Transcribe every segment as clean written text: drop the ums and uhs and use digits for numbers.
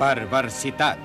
Perversitat.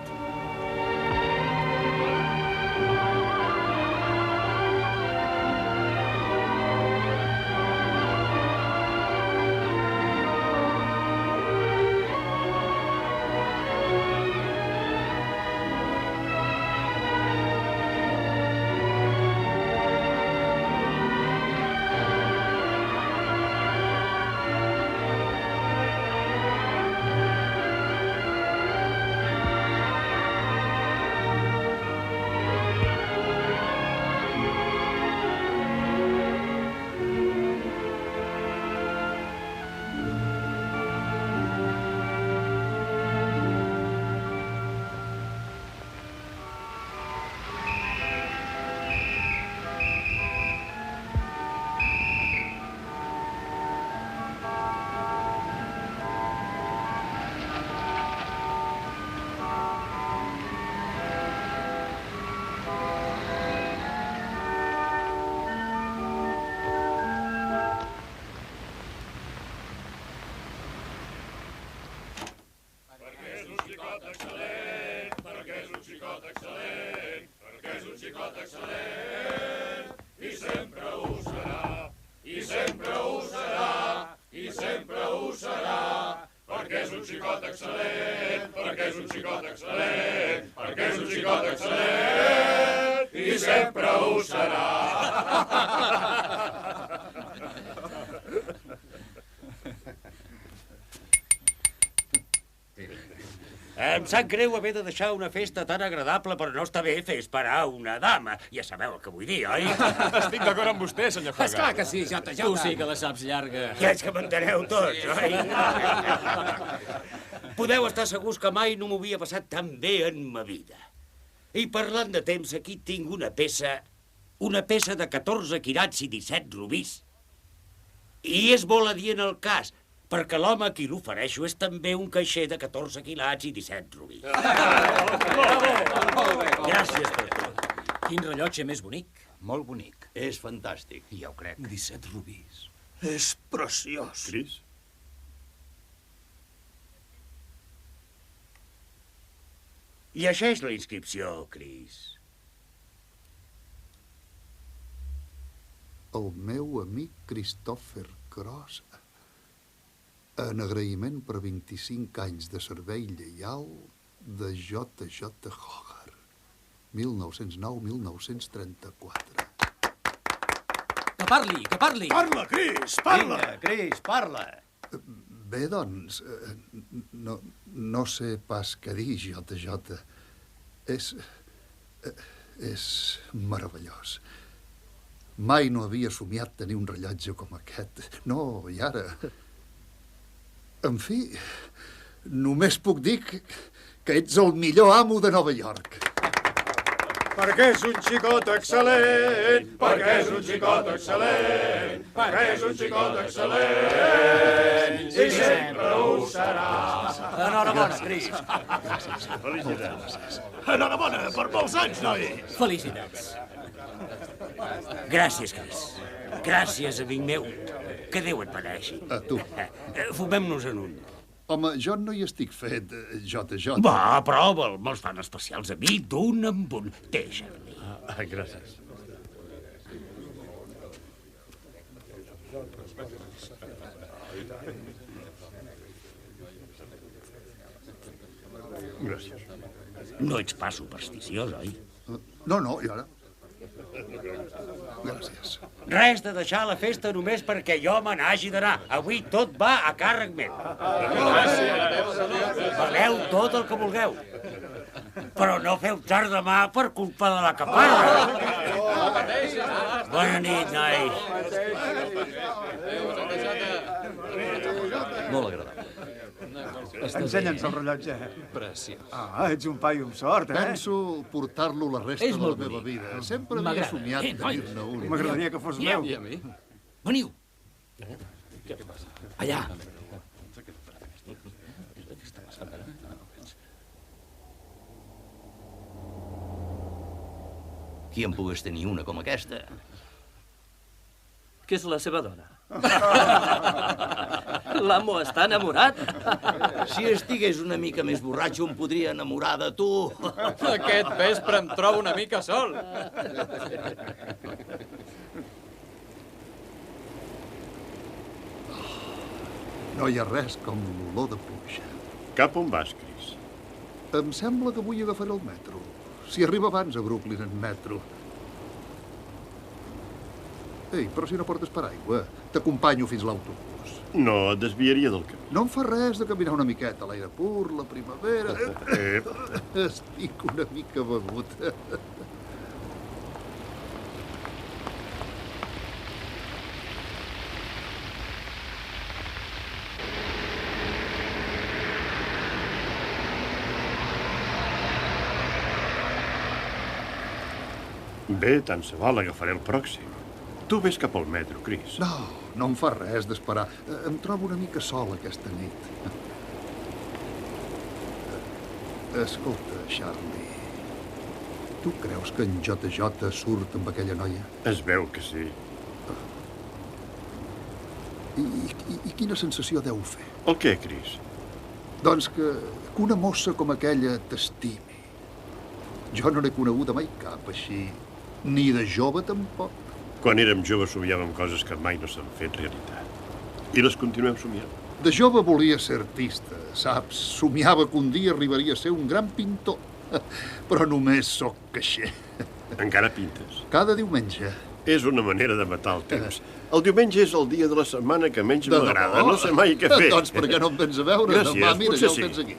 Em sap greu haver de deixar una festa tan agradable, però no està bé fer esperar una dama. Ja sabeu el que vull dir, oi? Estic d'acord amb vostè, senyor Hagar. Esclar que sí, Jota. Tu sí que la saps llarga. Ja és que m'enteneu tots, oi? Podeu estar segurs que mai no m'ho havia passat tan bé en ma vida. I parlant de temps, aquí tinc una peça de 14 quirats i 17 rubís. I és molt adient el cas, perquè l'home a qui l'ofereixo és també un caixer de 14 quilats i 17 rubís. Gràcies per tot. Quin rellotge més bonic. Molt bonic. És fantàstic. Ja ho crec. 17 rubís. És preciós. Cris? Llegeix la inscripció, Cris. El meu amic Christopher Cross, en agraïment per 25 anys de servei lleial de J.J. Hagar, 1909-1934. Que parli, que parli! Parla, Cris, parla! Vinga, Cris, parla. Bé, doncs, no sé pas què dir, J.J. És meravellós. Mai no havia somiat tenir un rellotge com aquest. No, i ara... En fi, només puc dir que ets el millor amo de Nova York. Perquè és un xicot excel·lent, perquè és un xicot excel·lent, perquè és un xicot excel·lent, i sempre ho serà. Enhorabona, Cris. Felicitats. Enhorabona per molts anys, noi. Felicitats. Gràcies, Cris. Gràcies, amic meu. Que Déu et beneixi. A tu. Fumem-nos en un. Home, jo no hi estic fet, J.J. Va, prova'l. Me'ls fan especials a mi, d'un en un. Deixa-li. Gràcies. Gràcies. No ets pas supersticiós, oi? No, i ara? Gràcies. Res de deixar la festa només perquè jo me n'hagi d'anar. Avui tot va a càrrec meu. Valeu tot el que vulgueu. Però no feu tard demà per culpa de la caparra. Bona nit, nois. Molt agradable. Ensenya'ns el rellotge. Preciós. Ah, ets un paio amb sort, Penso portar-lo la resta de la meva vida. Sempre havia somiat tenir-ne un. M'agradaria que fos meu. I a mi? Veniu. Allà. Qui en pogués tenir una com aquesta? Que és la seva dona. L'amo està enamorat. Si estigués una mica més borratxo em podria enamorar de tu. Aquest vespre em trobo una mica sol. No hi ha res com l'olor de pluja. Cap on vas, Chris? Em sembla que vull agafar el metro. Si arriba abans a Brooklyn en metro. Ei, però si no portes paraigua, t'acompanyo fins a l'autobús. No, et desviaria del camí. No em fa res de caminar una miqueta a l'aire pur, la primavera... Estic una mica begut. Bé, tant se val, agafaré el pròxim. Tu ves cap al metro, Chris. No, no em fa res d'esperar. Em trobo una mica sol aquesta nit. Escolta, Charlie, tu creus que en JJ surt amb aquella noia? Es veu que sí. I quina sensació deu fer? El què, Chris? Doncs que una mossa com aquella t'estimi. Jo no n'he coneguda mai cap així, ni de jove tampoc. Quan érem joves somiàvem coses que mai no s'han fet realitat. I les continuem somiant. De jove volia ser artista, saps? Somiava que un dia arribaria a ser un gran pintor. Però només sóc caixer. Encara pintes? Cada diumenge. És una manera de matar el temps. El diumenge és el dia de la setmana que menys De m'agrada. debò? No sé mai què fer. Doncs per què no em vens a veure? Gràcies, Demà, mira, potser ja ho sí. tens aquí.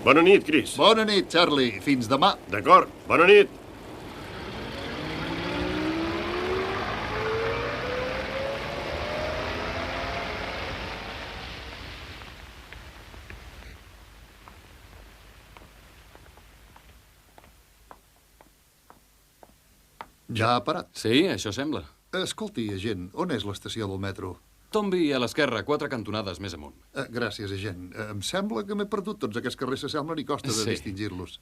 Bona nit, Chris. Bona nit, Charlie. Fins demà. D'acord, bona nit. Ja ha parat. Sí, això sembla. Escolti, agent, on és l'estació del metro? Tombi a l'esquerra, 4 cantonades més amunt. Gràcies, agent. Em sembla que m'he perdut tots aquests carrers s'assemblen i costa de Sí. distingir-los.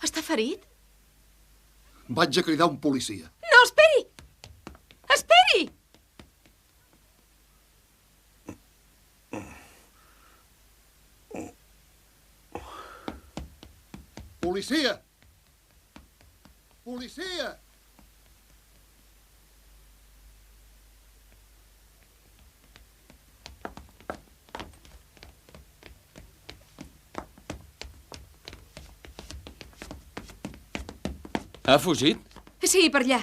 Està ferit? Vaig a cridar un policia. No, esperi! Esperi! Policia! Policia! Ha fugit? Sí, per allà.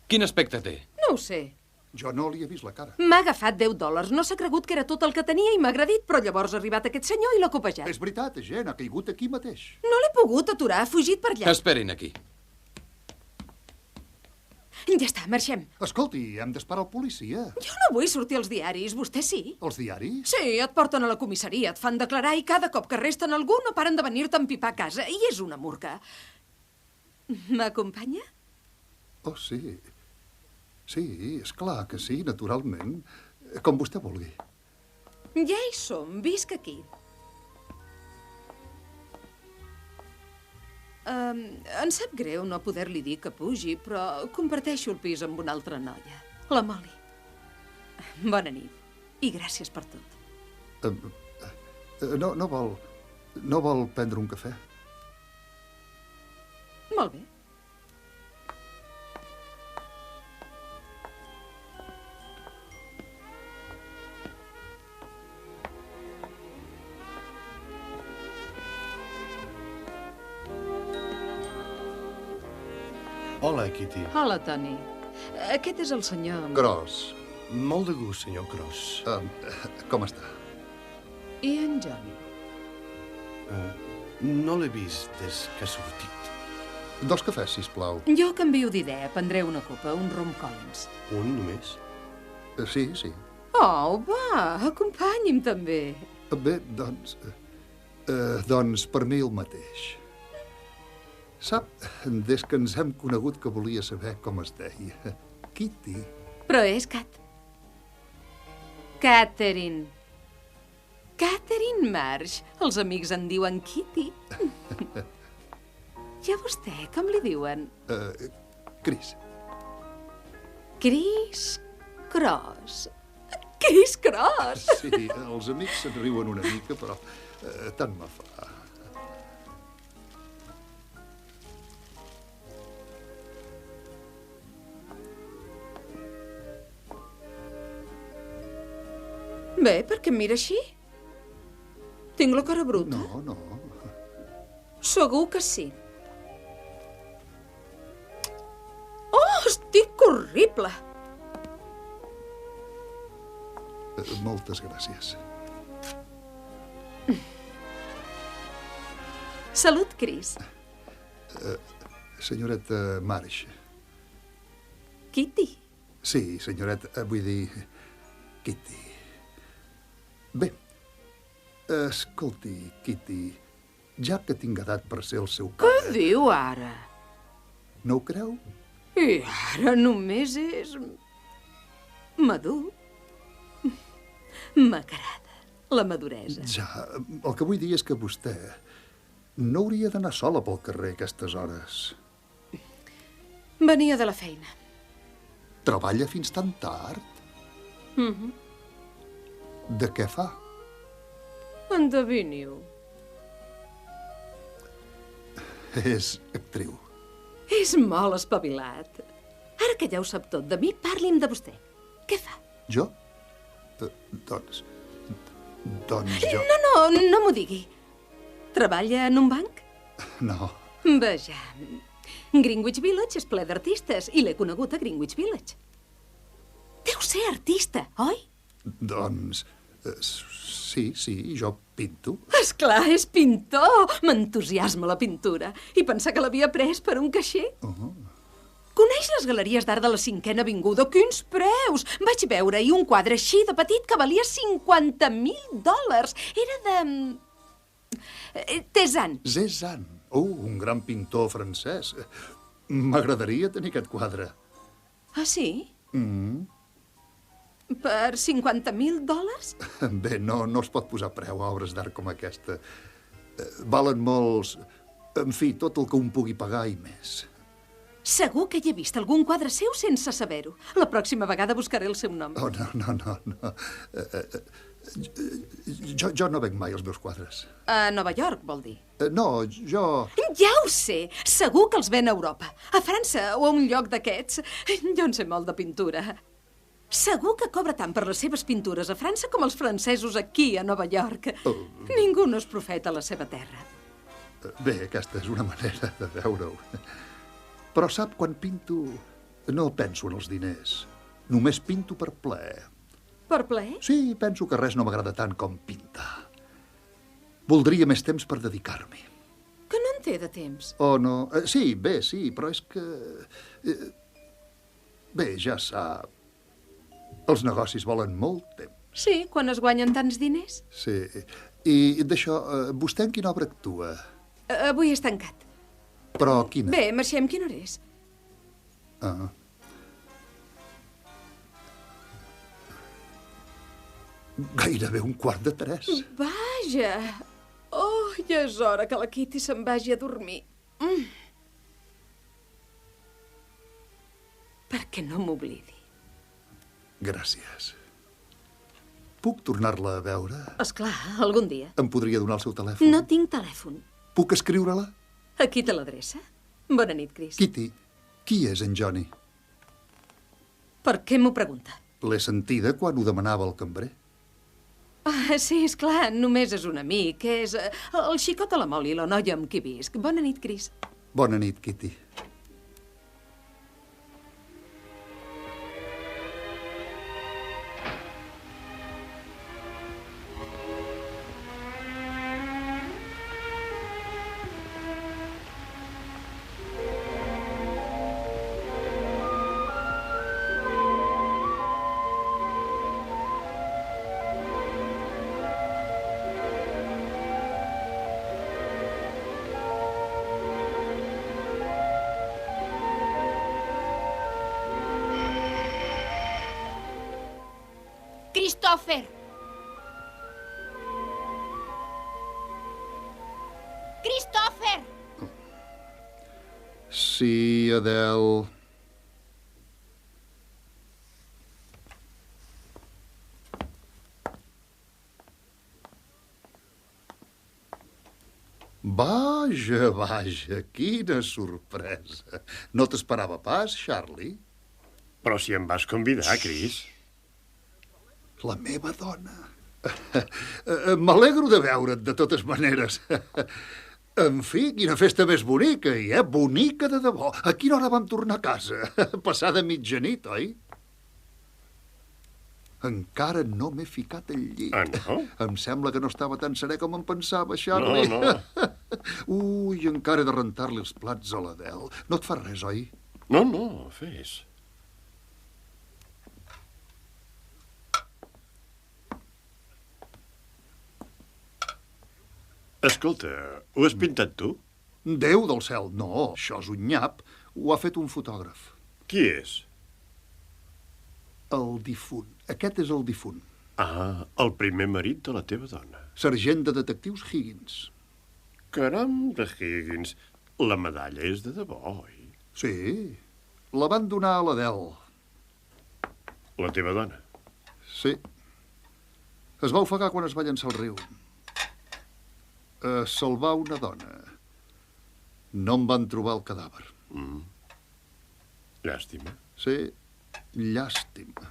Quin aspecte té? No ho sé. Jo no li he vist la cara. M'ha agafat $10. No s'ha cregut que era tot el que tenia i m'ha agredit, però llavors ha arribat aquest senyor i l'ha copejat. És veritat, gent, ha caigut aquí mateix. No l'he pogut aturar, ha fugit per allà. Esperin aquí. Ja està, marxem. Escolti, hem d'esperar el policia. Jo no vull sortir als diaris, vostè sí? Els diaris? Sí, et porten a la comissaria, et fan declarar i cada cop que arresten algú no paren de venir-te a empipar a casa. I és una murca. M'acompanya? Oh, sí. Sí, és clar que sí, naturalment. Com vostè vulgui. Ja hi som, visc aquí. Em sap greu no poder-li dir que pugi, però comparteixo el pis amb una altra noia, la Molly. Bona nit i gràcies per tot. No vol prendre un cafè? Molt bé. Hola, Kitty. Hola, Toni. Aquest és el senyor... Gros. Molt de gust, senyor Cross. Com està? I en Johnny? No l'he vist des que ha sortit. 2 cafès, sisplau. Jo canvio d'idea. Prendré una copa, un rom Collins. Un només? Sí, sí. Oh, va, acompanyi'm també. Bé, doncs per mi el mateix. Sap, des que ens hem conegut que volia saber com es deia. Kitty. Però és Cat. Catherine. Catherine Marsh. Els amics en diuen Kitty. I a vostè, com li diuen? Chris. Chris Cross. Chris Cross! Sí, els amics se'n riuen una mica, però tant me fa. Bé, per què em mira així? Tinc la cara bruta? No, no. Segur que sí. Oh, estic horrible! Moltes gràcies. Salut, Chris. Senyoreta Marsh. Kitty. Sí, senyoreta, vull dir... Kitty. Bé, escolti, Kitty, ja que tinc edat per ser el seu Què pare... diu ara? No ho creu? I ara només és... madur. M'agrada la maduresa. Ja, el que vull dir és que vostè no hauria d'anar sola pel carrer a aquestes hores. Venia de la feina. Treballa fins tan tard? De què fa? Endevini-ho. És actriu. És molt espavilat. Ara que ja ho sap tot de mi, parli'm de vostè. Què fa? Jo? Doncs jo... No m'ho digui. Treballa en un banc? No. Vejam. Greenwich Village és ple d'artistes i l'he conegut a Greenwich Village. Deu ser artista, oi? Doncs... sí, jo pinto. Esclar, és pintor! M'entusiasma la pintura. I pensar que l'havia pres per un caixer. Coneix les galeries d'art de la 5ª Avinguda? Quins preus! Vaig veure-hi un quadre així de petit que valia $50.000. Era de... Cézanne. Cézanne. Un gran pintor francès. M'agradaria tenir aquest quadre. Ah, sí? Per $50.000? Bé, no es pot posar preu a obres d'art com aquesta. Valen molts... En fi, tot el que un pugui pagar i més. Segur que hi he vist algun quadre seu sense saber-ho. La pròxima vegada buscaré el seu nom. Oh, no. Jo no venc mai els meus quadres. A Nova York, vol dir? No, jo... Ja ho sé! Segur que els ven a Europa. A França o a un lloc d'aquests. Jo en sé molt de pintura. Segur que cobra tant per les seves pintures a França com els francesos aquí a Nova York. Ningú no és profeta a la seva terra. Bé, aquesta és una manera de veure-ho. Però sap, quan pinto, no penso en els diners. Només pinto per plaer. Per plaer? Sí, penso que res no m'agrada tant com pintar. Voldria més temps per dedicar-m'hi. Que no en té de temps. Oh, no. Sí, però és que... Bé, ja sap. Els negocis volen molt temps. Sí, quan es guanyen tants diners. Sí. I d'això, vostè en quina obra actua? Avui és tancat. Però quina? Bé, marxem, quina hora és? Gairebé 2:15. Vaja! Oh, ja és hora que la Kitty se'n vagi a dormir. Perquè no m'oblidi. Gràcies. Puc tornar-la a veure? Esclar, algun dia. Em podria donar el seu telèfon? No tinc telèfon. Puc escriure-la? Aquí té l'adreça. Bona nit, Chris. Kitty, qui és en Johnny? Per què m'ho pregunta? L'he sentida quan ho demanava el cambrer. Ah, sí, esclar, només és un amic. És el xicot a la Molly, la noia amb qui visc. Bona nit, Chris. Bona nit, Kitty. Christopher! Christopher! Sí, Adele. Vaja, vaja, quina sorpresa. No t'esperava pas, Charlie? Però si em vas convidar, Chris. La meva dona. M'alegro de veure't, de totes maneres. En fi, quina festa més bonica, bonica de debò. A quina hora vam tornar a casa? Passada mitjanit, oi? Encara no m'he ficat al llit. Ah, no? Em sembla que no estava tan serè com em pensava, Charlie. No. Ui, encara he de rentar-li els plats a l'Adele. No et fa res, oi? No, fes. Escolta, ho has pintat tu? Déu del cel, no, això és un nyap. Ho ha fet un fotògraf. Qui és? El difunt. Aquest és el difunt. Ah, el primer marit de la teva dona. Sergent de detectius Higgins. Caram de Higgins. La medalla és de debò, oi? Sí, la van donar a l'Adele. La teva dona? Sí. Es va ofegar quan es va llançar al riu. A salvar una dona. No em van trobar el cadàver. Llàstima. Sí, llàstima.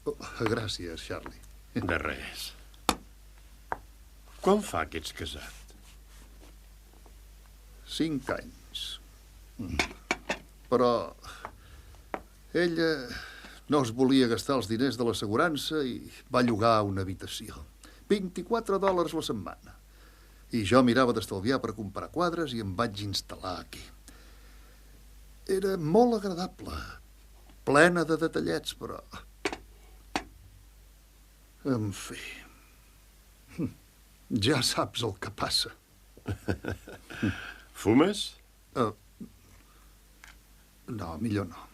Oh, gràcies, Charlie. De res. Quan fa que ets casat? 5 anys. Però ella no es volia gastar els diners de l'assegurança i va llogar una habitació. $24 la setmana. I jo mirava d'estalviar per comprar quadres i em vaig instal·lar aquí. Era molt agradable, plena de detallets, però... En fi... Ja saps el que passa. Fumes? No, millor no.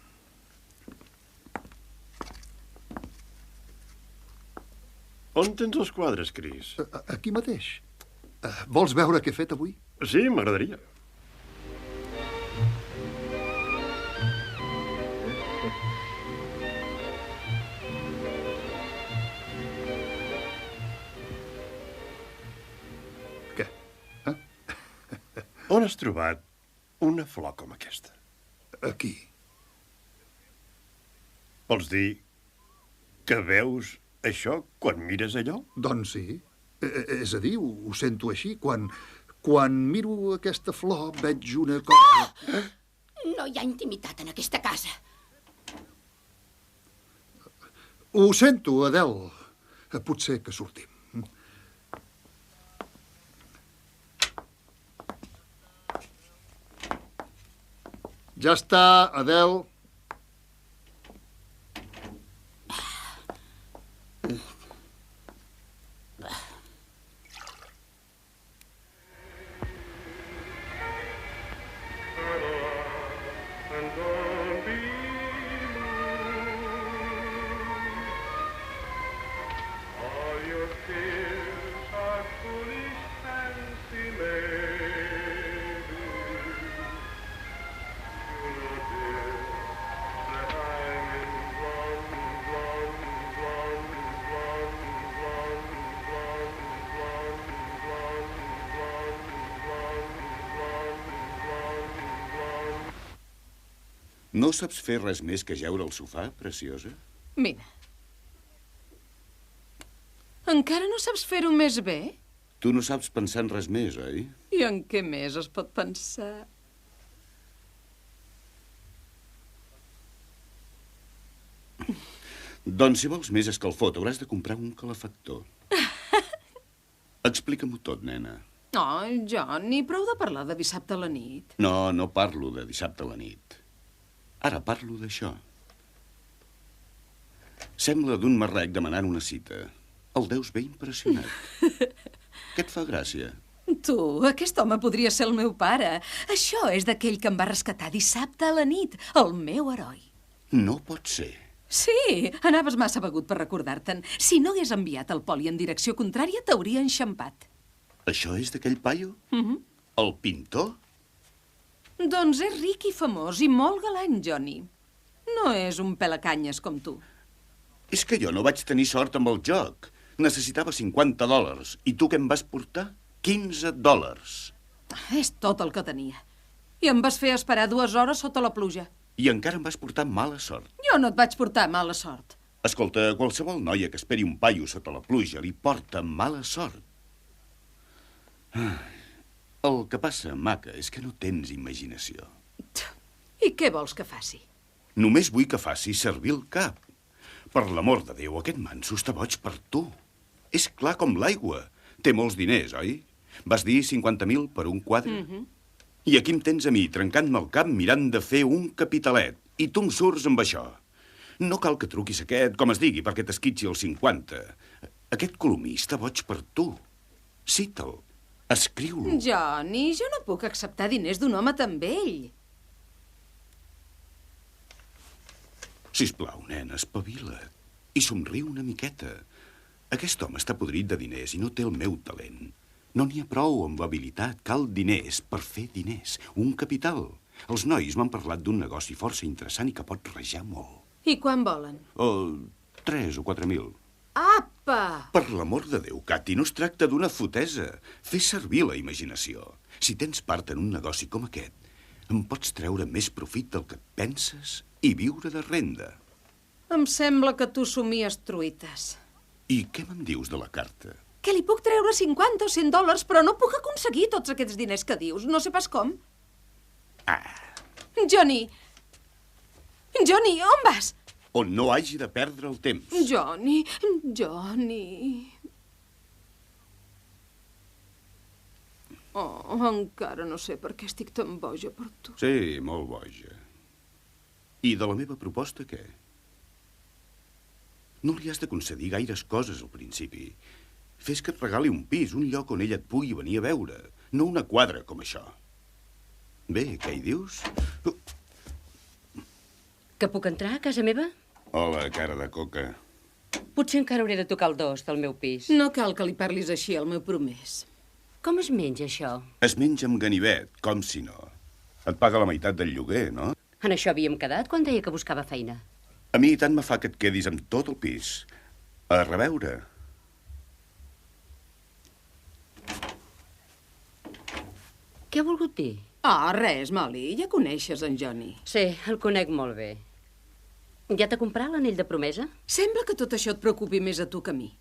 On tens els quadres, Chris? Aquí mateix. Vols veure què he fet avui? Sí, m'agradaria. Què? On has trobat una flor com aquesta? Aquí. Vols dir que veus això quan mires allò? Doncs sí. És a dir, ho sento així. Quan miro aquesta flor veig una cosa... No hi ha intimitat en aquesta casa. Ho sento, Adele. Potser que sortim. Ja està, Adele. No saps fer res més que jeure al sofà, preciosa? Mira. Encara no saps fer-ho més bé? Tu no saps pensar en res més, oi? I en què més es pot pensar? Doncs si vols més escalfor, t'hauràs de comprar un calefactor. Explica-m'ho tot, nena. No, John, ni prou de parlar de dissabte a la nit. No, no parlo de dissabte a la nit. Ara parlo d'això. Sembla d'un marrec demanant una cita. El deus bé impressionat. Què et fa gràcia? Tu, aquest home podria ser el meu pare. Això és d'aquell que em va rescatar dissabte a la nit, el meu heroi. No pot ser. Sí, anaves massa begut per recordar-te'n. Si no hagués enviat el Poli en direcció contrària, t'hauria enxampat. Això és d'aquell paio? El pintor? Doncs és ric i famós i molt galant, Johnny. No és un pelacanyes com tu. És que jo no vaig tenir sort amb el joc. Necessitava $50. I tu què em vas portar? $15. És tot el que tenia. I em vas fer esperar 2 hores sota la pluja. I encara em vas portar mala sort. Jo no et vaig portar mala sort. Escolta, qualsevol noia que esperi un paio sota la pluja li porta mala sort. El que passa, maca, és que no tens imaginació. I què vols que faci? Només vull que faci servir el cap. Per l'amor de Déu, aquest manso està boig per tu. És clar com l'aigua. Té molts diners, oi? Vas dir 50.000 per un quadre? I aquí em tens a mi, trencant-me el cap, mirant de fer un capitalet. I tu em surts amb això. No cal que truquis aquest, com es digui, perquè t'esquitxi els 50. Aquest colomí està boig per tu. Cita'l. Escriu-lo. Johnny, jo no puc acceptar diners d'un home tan vell. Sisplau, nen, espavila't. I somriu una miqueta. Aquest home està podrit de diners i no té el meu talent. No n'hi ha prou amb l'habilitat. Cal diners per fer diners. Un capital. Els nois m'han parlat d'un negoci força interessant i que pot rajar molt. I quan volen? 3 o 4.000. Apa! Per l'amor de Déu, Cati, no es tracta d'una fotesa. Fes servir la imaginació. Si tens part en un negoci com aquest, em pots treure més profit del que et penses i viure de renda. Em sembla que tu somies truites. I què me'n dius de la carta? Que li puc treure 50 o $100, però no puc aconseguir tots aquests diners que dius. No sé pas com. Johnny! Johnny, on vas? On no hagi de perdre el temps. Johnny... Oh, encara no sé per què estic tan boja per tu. Sí, molt boja. I de la meva proposta, què? No li has de concedir gaires coses al principi. Fes que et regali un pis, un lloc on ella et pugui venir a veure, no una quadra com això. Bé, què hi dius? Que puc entrar a casa meva? Hola, cara de coca. Potser encara hauré de tocar el 2 del meu pis. No cal que li parlis així al meu promès. Com es menja, això? Es menja amb ganivet, com si no. Et paga la meitat del lloguer, no? En això havíem quedat quan deia que buscava feina. A mi tant me fa que et quedis amb tot el pis. A reveure. Què ha volgut dir? Ah, res, Molly. Ja coneixes en Johnny. Sí, el conec molt bé. Ja t'ha comprat l'anell de promesa? Sembla que tot això et preocupi més a tu que a mi.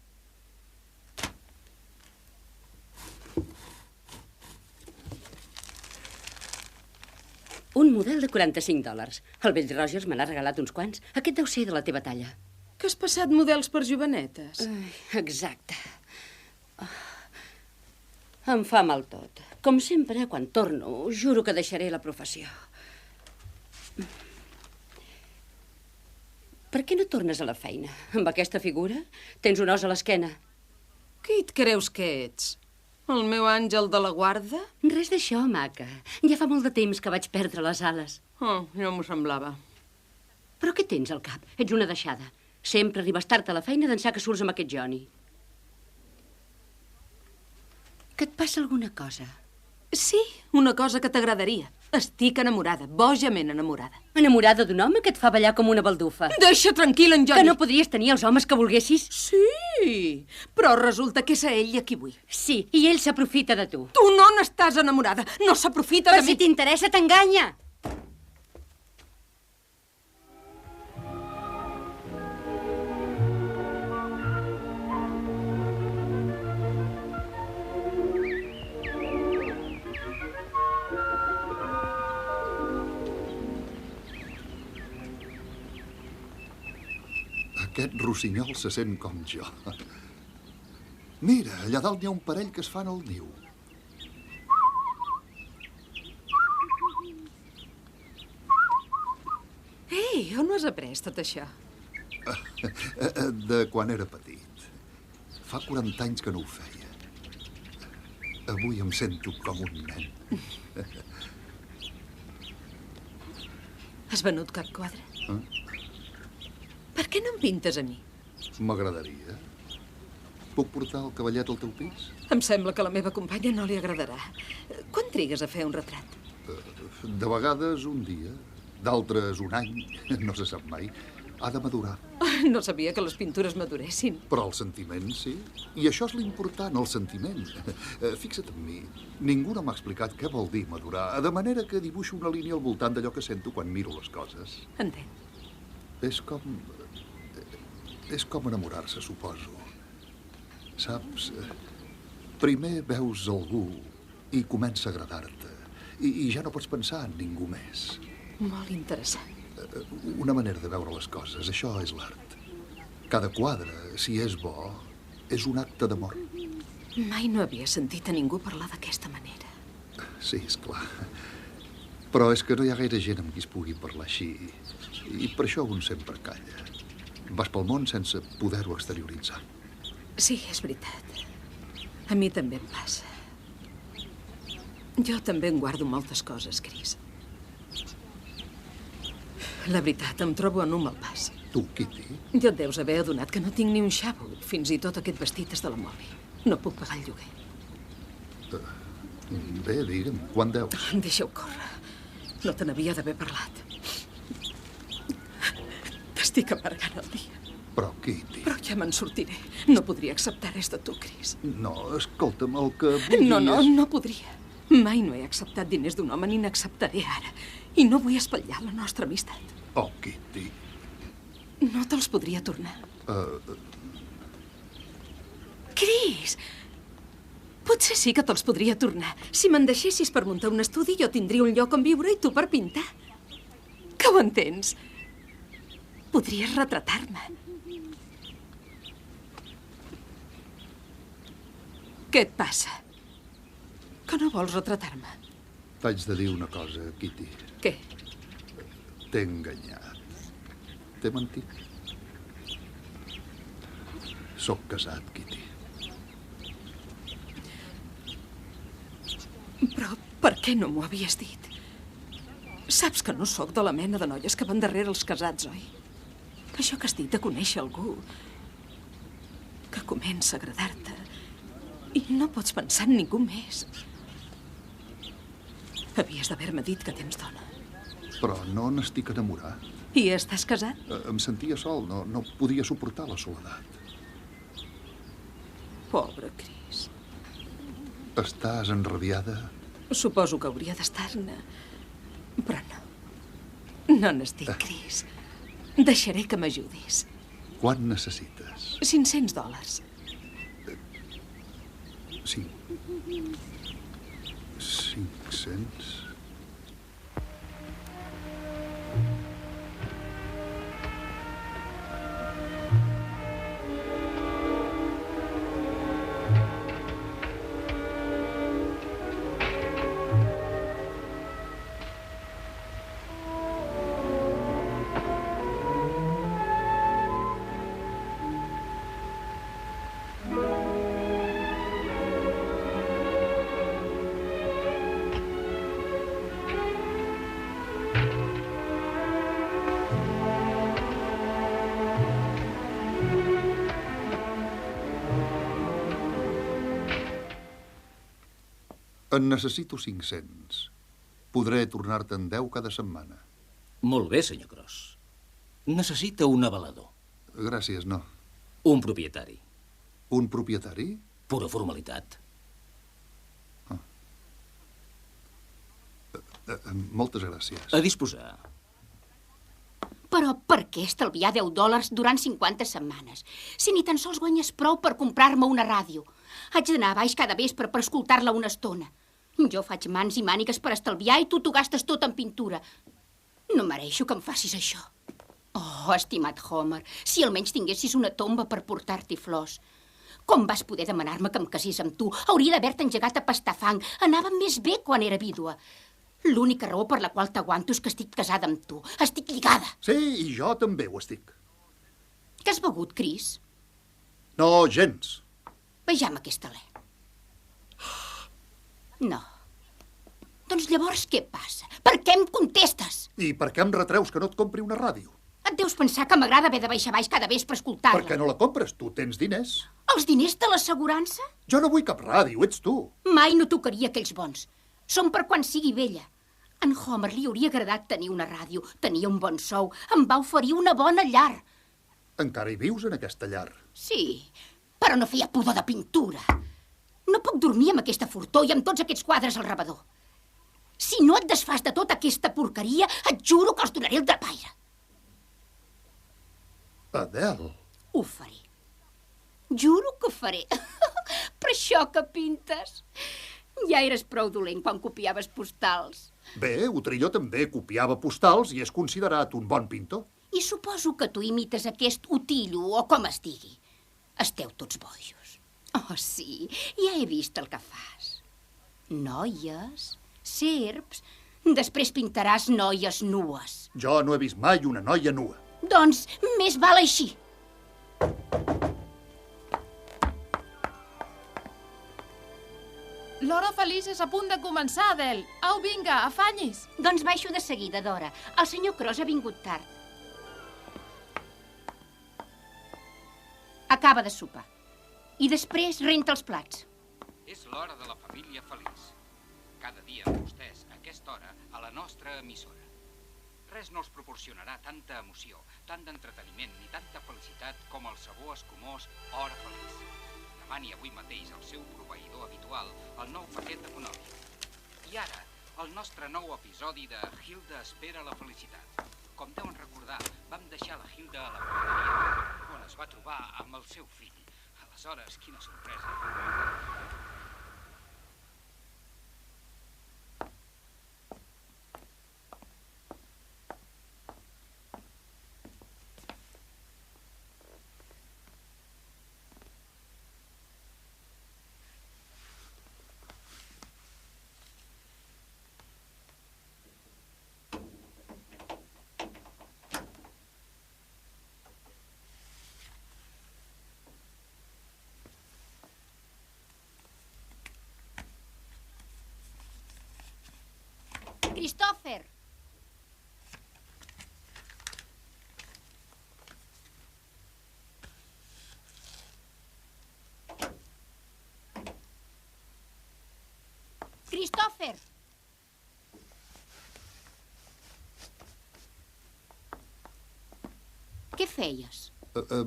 Un model de $45. El vell Rogers me n'ha regalat uns quants. Aquest deu ser de la teva talla. Que has passat models per jovenetes? Exacte. Em fa mal tot. Com sempre, quan torno, juro que deixaré la professió. Per què no tornes a la feina? Amb aquesta figura? Tens un os a l'esquena. Qui et creus que ets? El meu àngel de la guarda? Res d'això, maca. Ja fa molt de temps que vaig perdre les ales. Oh, no m'ho semblava. Però què tens al cap? Ets una deixada. Sempre arribes tard a la feina d'ençà que surts amb aquest Johnny. Que et passa alguna cosa? Sí, una cosa que t'agradaria. Estic enamorada, bojament enamorada. Enamorada d'un home que et fa ballar com una baldufa. Deixa tranquil en Johnny. Que no podries tenir els homes que volguessis? Sí, però resulta que és a ell a qui vull. Sí, i ell s'aprofita de tu. Tu no n'estàs enamorada, no s'aprofita de mi. Però si t'interessa, t'enganya. Aquest rossinyol se sent com jo. Mira, allà dalt n'hi ha un parell que es fan al niu. Ei, on ho has après, tot això? De quan era petit. Fa 40 anys que no ho feia. Avui em sento com un nen. Has venut cap quadre? Eh? Per què no em pintes a mi? M'agradaria. Puc portar el cavallet al teu pis? Em sembla que a la meva companya no li agradarà. Quan trigues a fer un retrat? De vegades un dia, d'altres un any, no se sap mai. Ha de madurar. No sabia que les pintures maduressin. Però el sentiment, sí. I això és l'important, el sentiment. Fixa't en mi. Ningú no m'ha explicat què vol dir madurar, de manera que dibuixo una línia al voltant d'allò que sento quan miro les coses. Entenc. És com enamorar-se, suposo. Saps, primer veus algú i comença a agradar-te. I ja no pots pensar en ningú més. Molt interessant. Una manera de veure les coses, això és l'art. Cada quadre, si és bo, és un acte d'amor. Mai no havia sentit a ningú parlar d'aquesta manera. Sí, és clar. Però és que no hi ha gaire gent amb qui es pugui parlar així. I per això un sempre calla. Vas pel món sense poder-ho exterioritzar. Sí, és veritat. A mi també em passa. Jo també en guardo moltes coses, Chris. La veritat, em trobo en un mal pas. Tu, Kitty? Ja et deus haver adonat que no tinc ni un xavo. Fins i tot aquest vestit és de la Molly. No puc pagar el lloguer. Bé, digue'm, quan deus? Deixa-ho córrer. No te n'havia d'haver parlat. T'estic amargant el dia. Però, Kitty... Però ja me'n sortiré. No podria acceptar res de tu, Chris. No, escolta'm, el que vull No, dir és... no podria. Mai no he acceptat diners d'un home ni n'acceptaré ara. I no vull espatllar la nostra amistat. Oh, Kitty... No te'ls podria tornar. Chris! Potser sí que te'ls podria tornar. Si me'n deixessis per muntar un estudi, jo tindria un lloc on viure i tu per pintar. Que ho entens? Podries retratar-me. Què et passa? Que no vols retratar-me? T'haig de dir una cosa, Kitty. Què? T'he enganyat. T'he mentit. Soc casat, Kitty. Però per què no m'ho havies dit? Saps que no sóc de la mena de noies que van darrere els casats, oi? Això que has dit de conèixer algú que comença a agradar-te i no pots pensar en ningú més. Havies d'haver-me dit que tens dona. Però no n'estic enamorat. I estàs casat? Em sentia sol, no podia suportar la soledat. Pobre Chris. Estàs enrabiada? Suposo que hauria d'estar-ne, però no. No n'estic, Chris. Deixaré que m'ajudis. Quant necessites? $500. Sí. 500... En necessito 500. Podré tornar-te'n 10 cada setmana. Molt bé, senyor Cross. Necessita un avalador. Gràcies, no. Un propietari. Un propietari? Pura formalitat. Moltes gràcies. A disposar. Però per què estalviar $10 durant 50 setmanes? Si ni tan sols guanyes prou per comprar-me una ràdio. Haig d'anar a baix cada vespre per escoltar-la una estona. Jo faig mans i mànigues per estalviar i tu t'ho gastes tot en pintura. No mereixo que em facis això. Oh, estimat Homer, si almenys tinguessis una tomba per portar-t'hi flors. Com vas poder demanar-me que em casís amb tu? Hauria d'haver-te engegat a pastar fang. Anava més bé quan era vídua. L'única raó per la qual t'aguanto és que estic casada amb tu. Estic lligada. Sí, i jo també ho estic. Què has begut, Chris? No, gens. Vejam aquest alè. No. Doncs llavors què passa? Per què em contestes? I per què em retreus que no et compri una ràdio? Et deus pensar que m'agrada haver de baixar baix cada vespre a escoltar-la. Per què no la compres? Tu tens diners. Els diners de l'assegurança? Jo no vull cap ràdio, ets tu. Mai no tocaria aquells bons. Són per quan sigui vella. En Homer li hauria agradat tenir una ràdio, tenia un bon sou, em va oferir una bona llar. Encara hi vius en aquesta llar? Sí, però no feia pudor de pintura. No puc dormir amb aquesta fortor i amb tots aquests quadres al rebedor. Si no et desfas de tota aquesta porqueria, et juro que els donaré el drapaire. Adele. Ho faré. Juro que ho faré. Per això que pintes. Ja eres prou dolent quan copiaves postals. Bé, Utrillo també copiava postals i és considerat un bon pintor. I suposo que tu imites aquest Utillo, o com es digui. Esteu tots bojos. Oh, sí, ja he vist el que fas. Noies, serps, després pintaràs noies nues. Jo no he vist mai una noia nua. Doncs més val així. L'hora feliç és a punt de començar, Adele. Au, vinga, afanyis. Doncs baixo de seguida, Dora. El senyor Cross ha vingut tard. Acaba de sopar. I després renta els plats. És l'hora de la família feliç. Cada dia amb vostès, a aquesta hora, a la nostra emissora. Res no els proporcionarà tanta emoció, tant d'entreteniment ni tanta felicitat com el sabor escumós Hora Feliç. Demani avui mateix al seu proveïdor habitual el nou paquet econòmic. I ara, el nostre nou episodi de Hilda espera la felicitat. Com deuen recordar, vam deixar la Hilda a la guarderia, on es va trobar amb el seu fill. Aleshores, quina sorpresa. Christopher! Christopher! Què feies?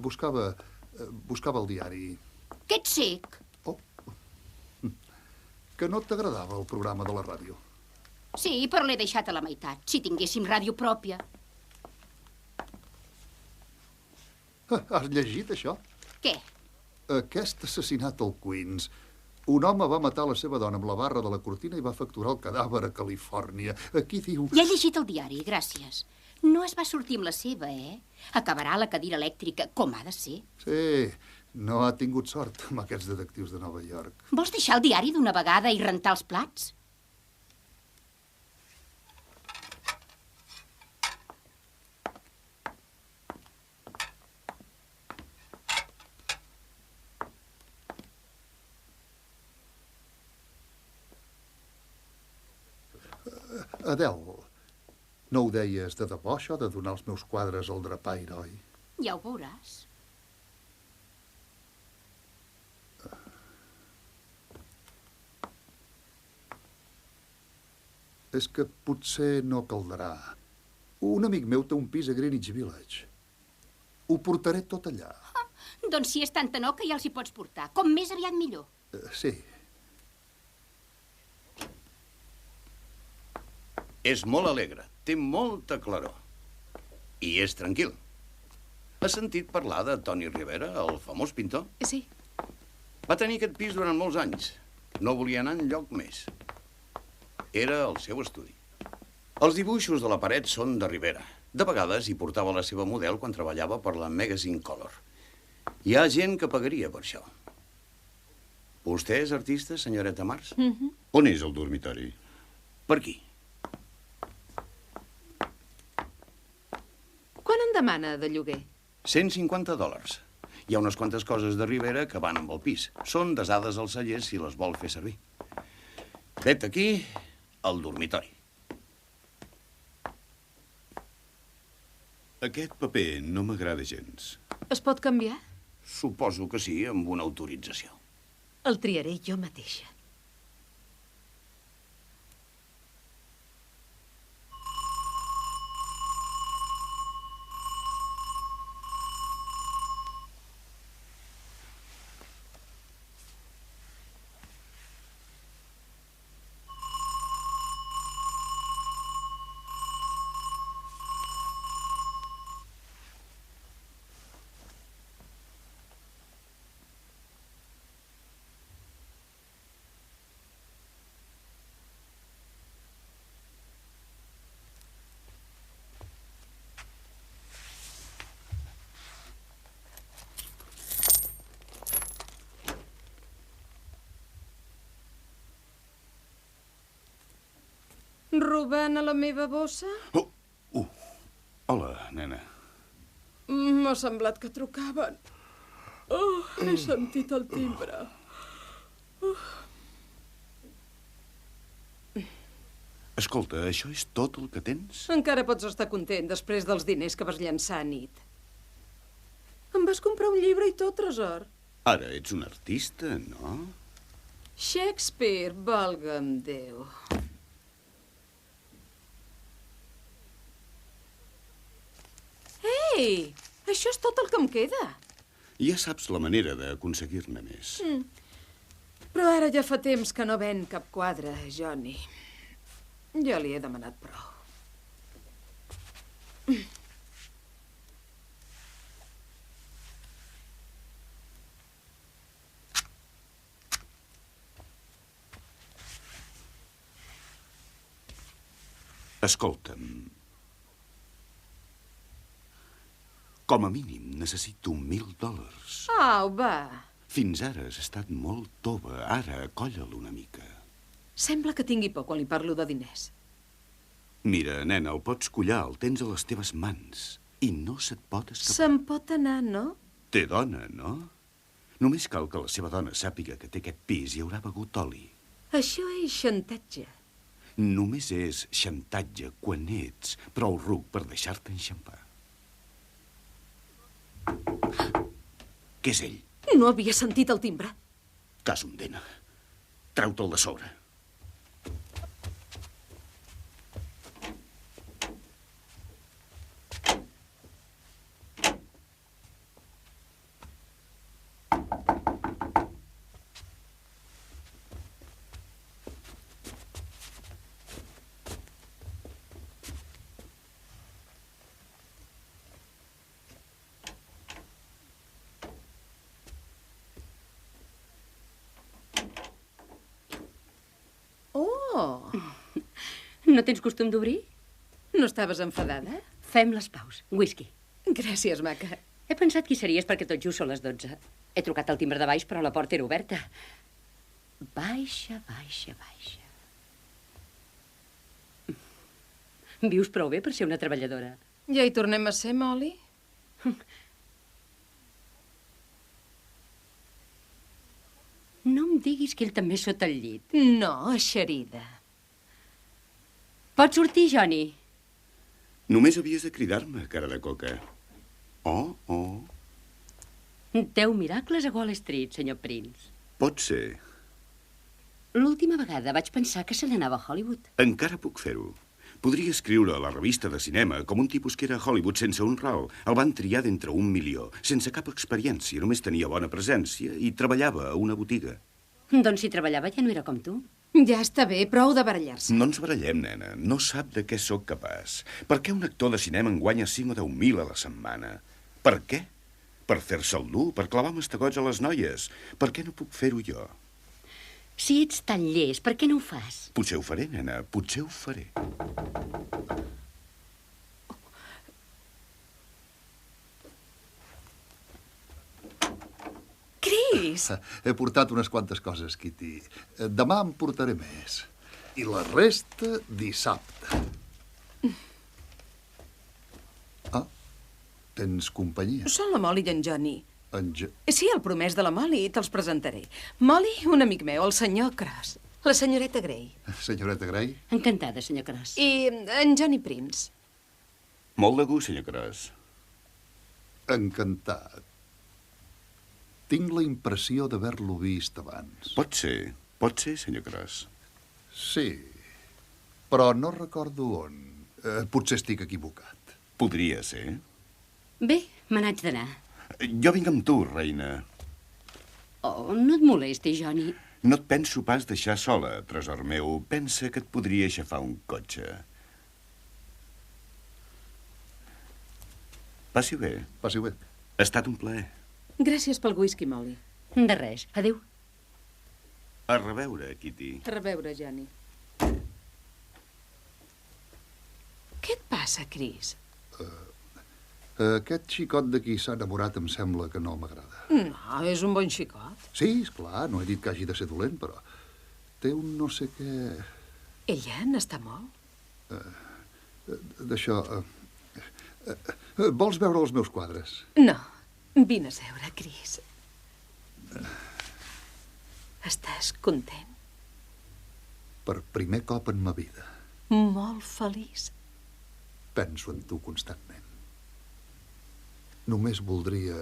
Buscava el diari. Que ets cec? Que no t'agradava el programa de la ràdio. Sí, però l'he deixat a la meitat. Si tinguéssim ràdio pròpia. Has llegit això? Què? Aquest assassinat al Queens. Un home va matar la seva dona amb la barra de la cortina i va facturar el cadàver a Califòrnia. Aquí diu... Ja he llegit el diari, gràcies. No es va sortir amb la seva, Acabarà a la cadira elèctrica, com ha de ser. Sí, no ha tingut sort amb aquests detectius de Nova York. Vols deixar el diari d'una vegada i rentar els plats? Adele, no ho deies de debò, això de donar els meus quadres al drapaire, oi? Ja ho veuràs. És que potser no caldrà. Un amic meu té un pis a Greenwich Village. Ho portaré tot allà. Doncs si és tanta no, que ja els hi pots portar. Com més aviat millor. Sí. És molt alegre, té molta claror. I és tranquil. Has sentit parlar de Tony Rivera, el famós pintor? Sí. Va tenir aquest pis durant molts anys. No volia anar enlloc més. Era el seu estudi. Els dibuixos de la paret són de Rivera. De vegades hi portava la seva model quan treballava per la Magazine Color. Hi ha gent que pagaria per això. Vostè és artista, senyoreta Mars? On és el dormitori? Per aquí. Quan en demana de lloguer? $150. Hi ha unes quantes coses de Rivera que van amb el pis. Són desades al celler si les vol fer servir. Vet aquí, al dormitori. Aquest paper no m'agrada gens. Es pot canviar? Suposo que sí, amb una autorització. El triaré jo mateixa. Robant a la meva bossa? Hola, nena. M'ha semblat que trucaven. He sentit el timbre. Escolta, això és tot el que tens? Encara pots estar content després dels diners que vas llançar a nit. Em vas comprar un llibre i tot, tresor. Ara ets un artista, no? Shakespeare, valga'm Déu. Ei, això és tot el que em queda. Ja saps la manera d'aconseguir-ne més. Però ara ja fa temps que no ven cap quadre, Johnny. Jo li he demanat prou. Escolta'm. Com a mínim necessito $1.000. Au, va. Fins ara has estat molt tova. Ara, colla-lo una mica. Sembla que tingui por quan li parlo de diners. Mira, nena, el pots collar, el tens a les teves mans. I no se't pot escapar. Se'n pot anar, no? Té dona, no? Només cal que la seva dona sàpiga que té aquest pis i haurà begut oli. Això és xantatge. Només és xantatge quan ets prou ruc per deixar-te enxampar. Què és ell? No havia sentit el timbre. Cas un dena. Treu-te'l de sobre. Oh! No tens costum d'obrir? No estaves enfadada? Fem les paus. Whisky. Gràcies, maca. He pensat qui series perquè tot just són les 12. He trucat al timbre de baix, però la porta era oberta. Baixa, baixa, baixa. Vius prou bé per ser una treballadora. Ja hi tornem a ser, Molly? No em diguis que ell també és sota el llit. No, eixerida. Pots sortir, Johnny? Només havies de cridar-me, cara de coca. Oh, oh. 10 miracles a Wall Street, senyor Prince. Pot ser. L'última vegada vaig pensar que se n'anava a Hollywood. Encara puc fer-ho. Podria escriure a la revista de cinema com un tipus que era a Hollywood sense un ral. El van triar d'entre 1 milió, sense cap experiència, només tenia bona presència i treballava a una botiga. Doncs si treballava ja no era com tu. Ja està bé, prou de barallar-se. No ens barallem, nena. No sap de què sóc capaç. Per què un actor de cinema en guanya 5 o 10.000 a la setmana? Per què? Per fer-se el dur, per clavar mastegots a les noies. Per què no puc fer-ho jo? Si ets tan llest, per què no ho fas? Potser ho faré, nena, potser ho faré. Chris! He portat unes quantes coses, Kitty. Demà en portaré més. I la resta dissabte. Ah, tens companyia? Són la Molly i en Johnny. En Sí, el promès de la Molly, te'ls presentaré. Molly, un amic meu, el senyor Cross. La senyoreta Grey. Senyoreta Grey? Encantada, senyor Cross. I en Johnny Prince. Molt de gust, senyor Cross. Encantat. Tinc la impressió d'haver-lo vist abans. Pot ser, senyor Cross. Sí, però no recordo on. Potser estic equivocat. Podria ser. Bé, me n'haig d'anar. Jo vinc amb tu, reina. Oh, no et molesti, Johnny. No et penso pas deixar sola, tresor meu. Pensa que et podria aixafar un cotxe. Passi bé. Passi bé. Ha estat un plaer. Gràcies pel whisky, Molly. De res. Adéu. A reveure, Kitty. A reveure, Johnny. Què et passa, Chris? Aquest xicot d'aquí s'ha enamorat em sembla que no m'agrada. No, és un bon xicot. Sí, esclar, no he dit que hagi de ser dolent, però té un no sé què... Ella n'està molt? D'això... Vols veure els meus quadres? No. Vine a seure, Chris. Estàs content? Per primer cop en ma vida. Molt feliç. Penso en tu constantment. Només voldria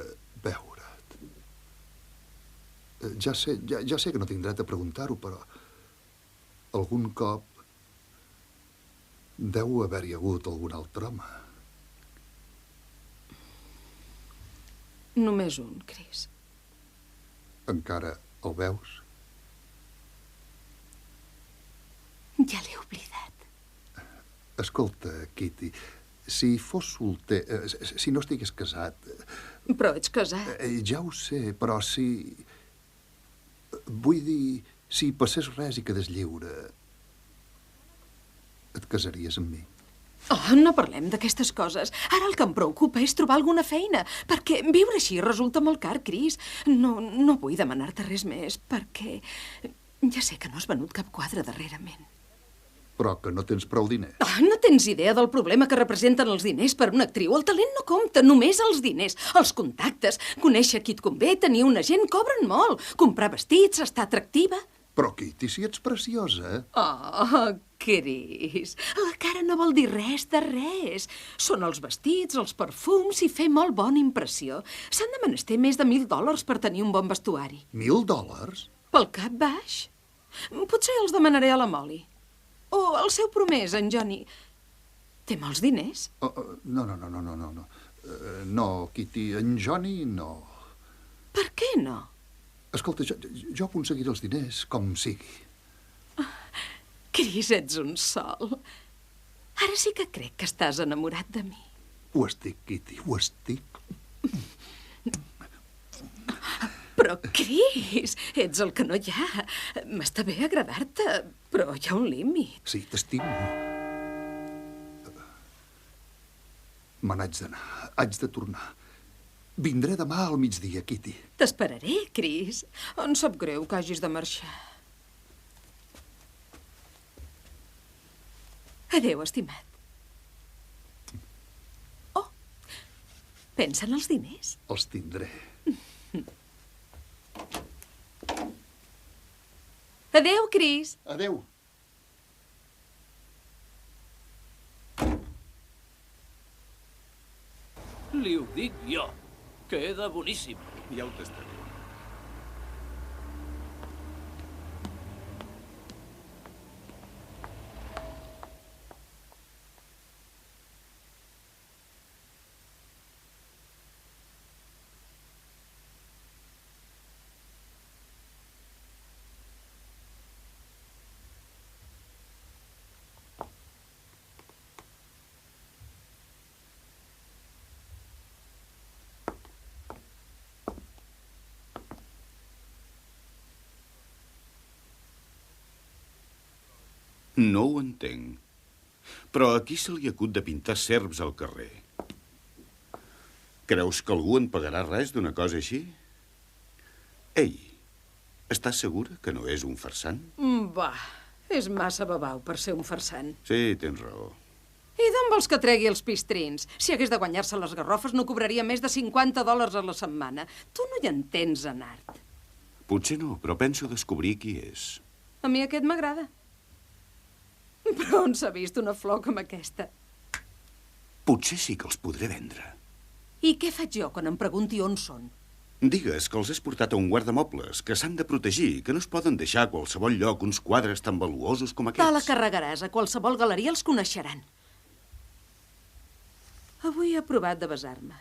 veure't. Ja sé que no tinc dret a preguntar-ho, però algun cop deu haver-hi hagut algun altre home. Només un, Chris. Encara el veus? Ja l'he oblidat. Escolta, Kitty, si fos solter... si no estigués casat... Però ets casat. Ja ho sé, però si... Vull dir, si passés res i quedés lliure... Et casaries amb mi? Oh, no parlem d'aquestes coses. Ara el que em preocupa és trobar alguna feina, perquè viure així resulta molt car, Chris. No vull demanar-te res més, perquè ja sé que no has venut cap quadre darrerament. Però que no tens prou diners. Oh, no tens idea del problema que representen els diners per una actriu. El talent no compta, només els diners, els contactes. Conèixer qui et convé, tenir un agent, cobren molt. Comprar vestits, estar atractiva... Però, Kitty, si ets preciosa... Oh, Chris, la cara no vol dir res de res. Són els vestits, els perfums i fer molt bona impressió. S'han de menester més de $1.000 per tenir un bon vestuari. $1.000? Pel cap baix. Potser els demanaré a la Molly. O el seu promès, en Johnny. Té molts diners? No. No, Kitty, en Johnny no. Per què no? Escolta, jo aconseguiré els diners com sigui. Chris, ets un sol. Ara sí que crec que estàs enamorat de mi. Ho estic, Kitty, ho estic. Però, Chris, ets el que no hi ha. M'està bé agradar-te, però hi ha un límit. Sí, t'estimo. Me n'haig d'anar. Haig de tornar. Vindré demà al migdia, Kitty. T'esperaré, Chris. Em sap greu que hagis de marxar. Adéu, estimat. Oh, pensa en els diners. Els tindré. Adéu, Chris. Adéu. Li ho dic jo. Queda boníssim. Ja ho tastaré. No ho entenc. Però a qui se li acut de pintar serps al carrer? Creus que algú en pagarà res d'una cosa així? Ei, estàs segura que no és un farsant? Va, és massa babau per ser un farsant. Sí, tens raó. I d'on vols que tregui els pistrins? Si hagués de guanyar-se les garrofes no cobraria més de $50 a la setmana. Tu no hi entens en art. Potser no, però penso descobrir qui és. A mi aquest m'agrada. Però on s'ha vist una flor com aquesta? Potser sí que els podré vendre. I què faig jo quan em pregunti on són? Digues que els has portat a un guardamobles, que s'han de protegir, que no es poden deixar a qualsevol lloc uns quadres tan valuosos com aquests. Te la carregaràs, a qualsevol galeria els coneixeran. Avui he provat de besar-me.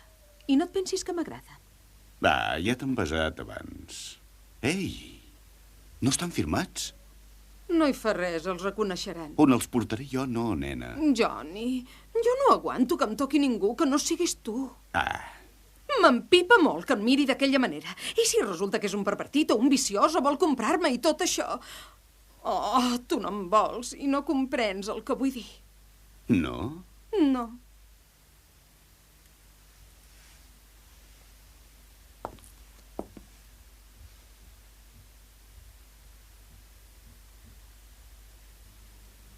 I no et pensis que m'agrada. Va, ja t'han besat abans. Ei, no estan firmats? No hi fa res, els reconeixeran. On els portaré jo, no, nena. Johnny, jo no aguanto que em toqui ningú que no siguis tu. Ah, M'empipa molt que em miri d'aquella manera. I si resulta que és un pervertit o un viciós o vol comprar-me i tot això? Oh, tu no em vols i no comprens el que vull dir. no? No.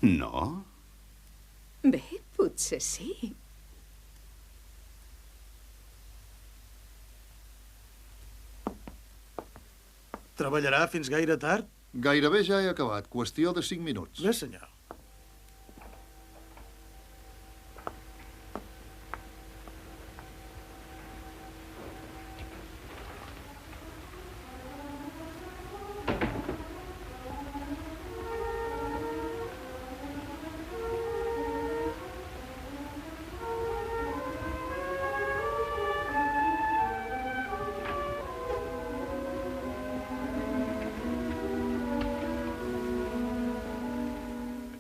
No? Bé, potser sí. Treballarà fins gaire tard? Gairebé ja he acabat. Qüestió de 5 minuts. Bé, senyor.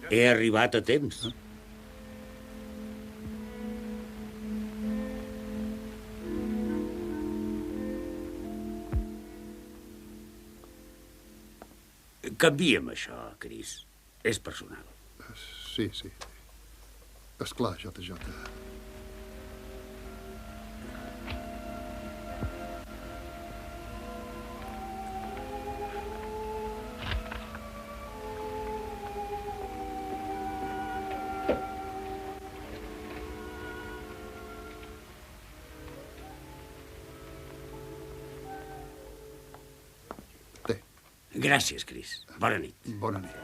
He arribat a temps. Canvia'm això, Chris. És personal. Sí, sí. Esclar, JJ. Gràcies, Chris. Bona nit. Bona nit.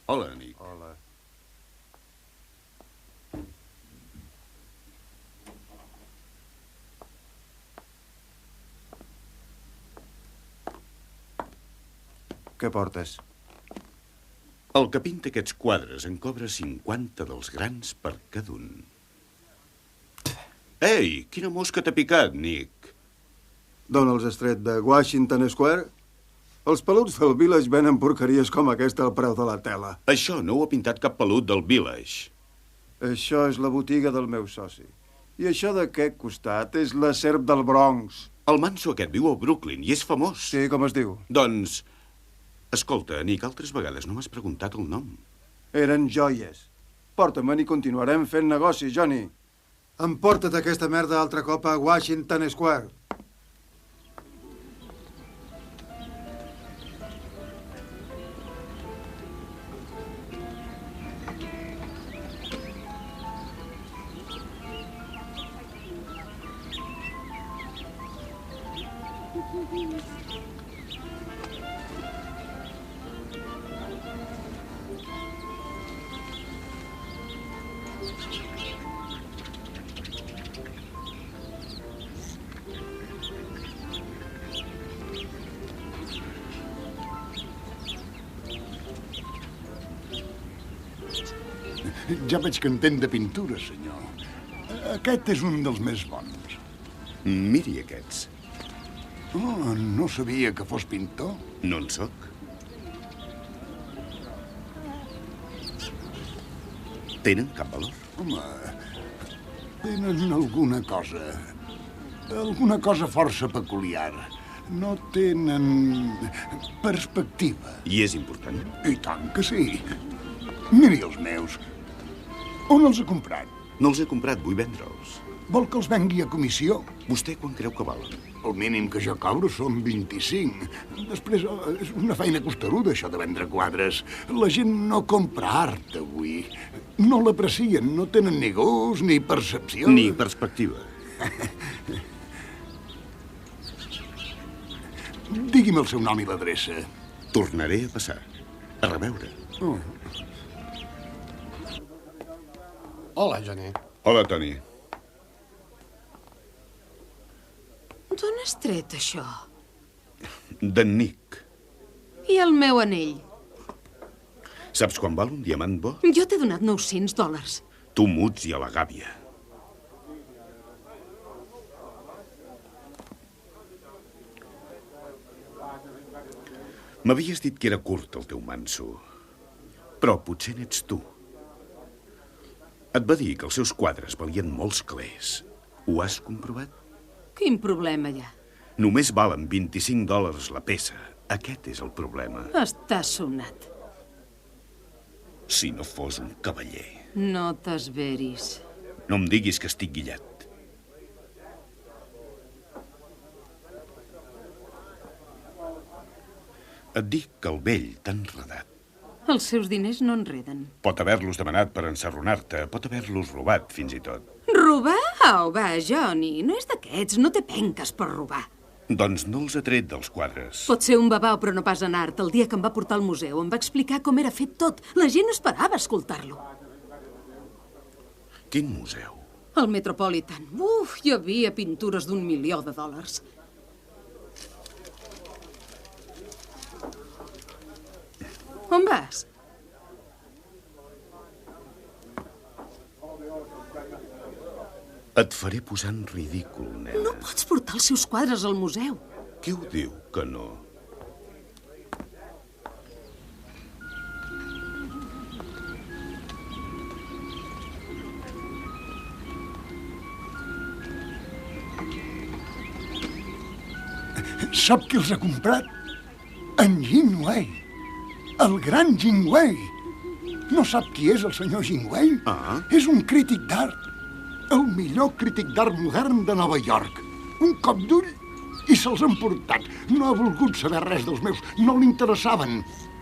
Hola, Nick. Hola. Què portes? El que pinta aquests quadres en cobra 50 dels grans per cada un. Ei, quina mosca t'ha picat, Nick? Donald's Street de Washington Square? Els peluts del Village venen porqueries com aquesta al preu de la tela. Això no ho ha pintat cap pelut del Village. Això és la botiga del meu soci. I això d'aquest costat és la serp del Bronx. El manso aquest viu a Brooklyn i és famós. Sí, com es diu? Doncs, escolta, Nick, altres vegades no m'has preguntat el nom. Eren joies. Porta-me'n i continuarem fent negoci, Johnny. Emporta't aquesta merda altre cop a Washington Square. Ja veig que entén de pintura, senyor. Aquest és un dels més bons. Miri aquests. Oh, no sabia que fos pintor. No en soc. Tenen cap valor? Home, tenen alguna força peculiar. No tenen perspectiva. I és important? I tant que sí. Miri els meus. On els ha comprat? No els he comprat, vull vendre'ls. Vol que els vengui a comissió? Vostè quan creu que valen? El mínim que jo cobro són 25. Després, és una feina costeruda, això de vendre quadres. La gent no compra art, avui. no l'aprecien, no tenen ni gust, ni percepció. Ni perspectiva. Digui'm el seu nom i l'adreça. Tornaré a passar. A reveure. Hola, Johnny. Hola, Toni. D'on has tret això? D'en Nick. I el meu anell? Saps quan val un diamant bo? Jo t'he donat $900. Tu muts i a la gàbia. M'havies dit que era curt el teu manso, però potser n'ets tu. Et va dir que els seus quadres valien molts calés. Ho has comprovat? Quin problema hi ha? Només valen $25 la peça. Aquest és el problema. Està sonat. Si no fos un cavaller. No t'esveris. No em diguis que estic guillat. Et dic que el vell t'ha enredat. Els seus diners no enreden. Pot haver-los demanat per ensarronar-te, pot haver-los robat, fins i tot. Robar? Au, va, Johnny, no és d'aquests, no té penques per robar. Doncs no els ha tret dels quadres. Pot ser un babau, però no pas en art. El dia que em va portar al museu em va explicar com era fet tot. La gent esperava escoltar-lo. Quin museu? El Metropolitan. Uf, hi havia pintures d'1 milió de dòlars. On vas? Et faré posar en ridícul, nena. No pots portar els seus quadres al museu. Qui ho diu que no? Sap qui els ha comprat? En Jingwei. El gran Jingwei. No sap qui és el senyor Jingwei? Ah. És un crític d'art. El millor crític d'art modern de Nova York. Un cop d'ull i se'ls han portat. No ha volgut saber res dels meus. No li interessaven.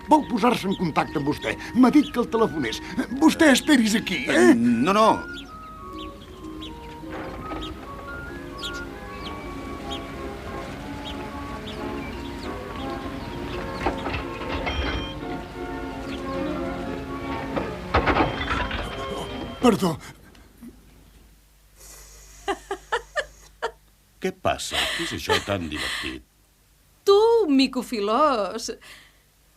Vol posar-se en contacte amb vostè. M'ha dit que el telefonés. Vostè esperis aquí, eh? No, no. Perdó. Què passa? Què és això tan divertit? Tu, mico filós.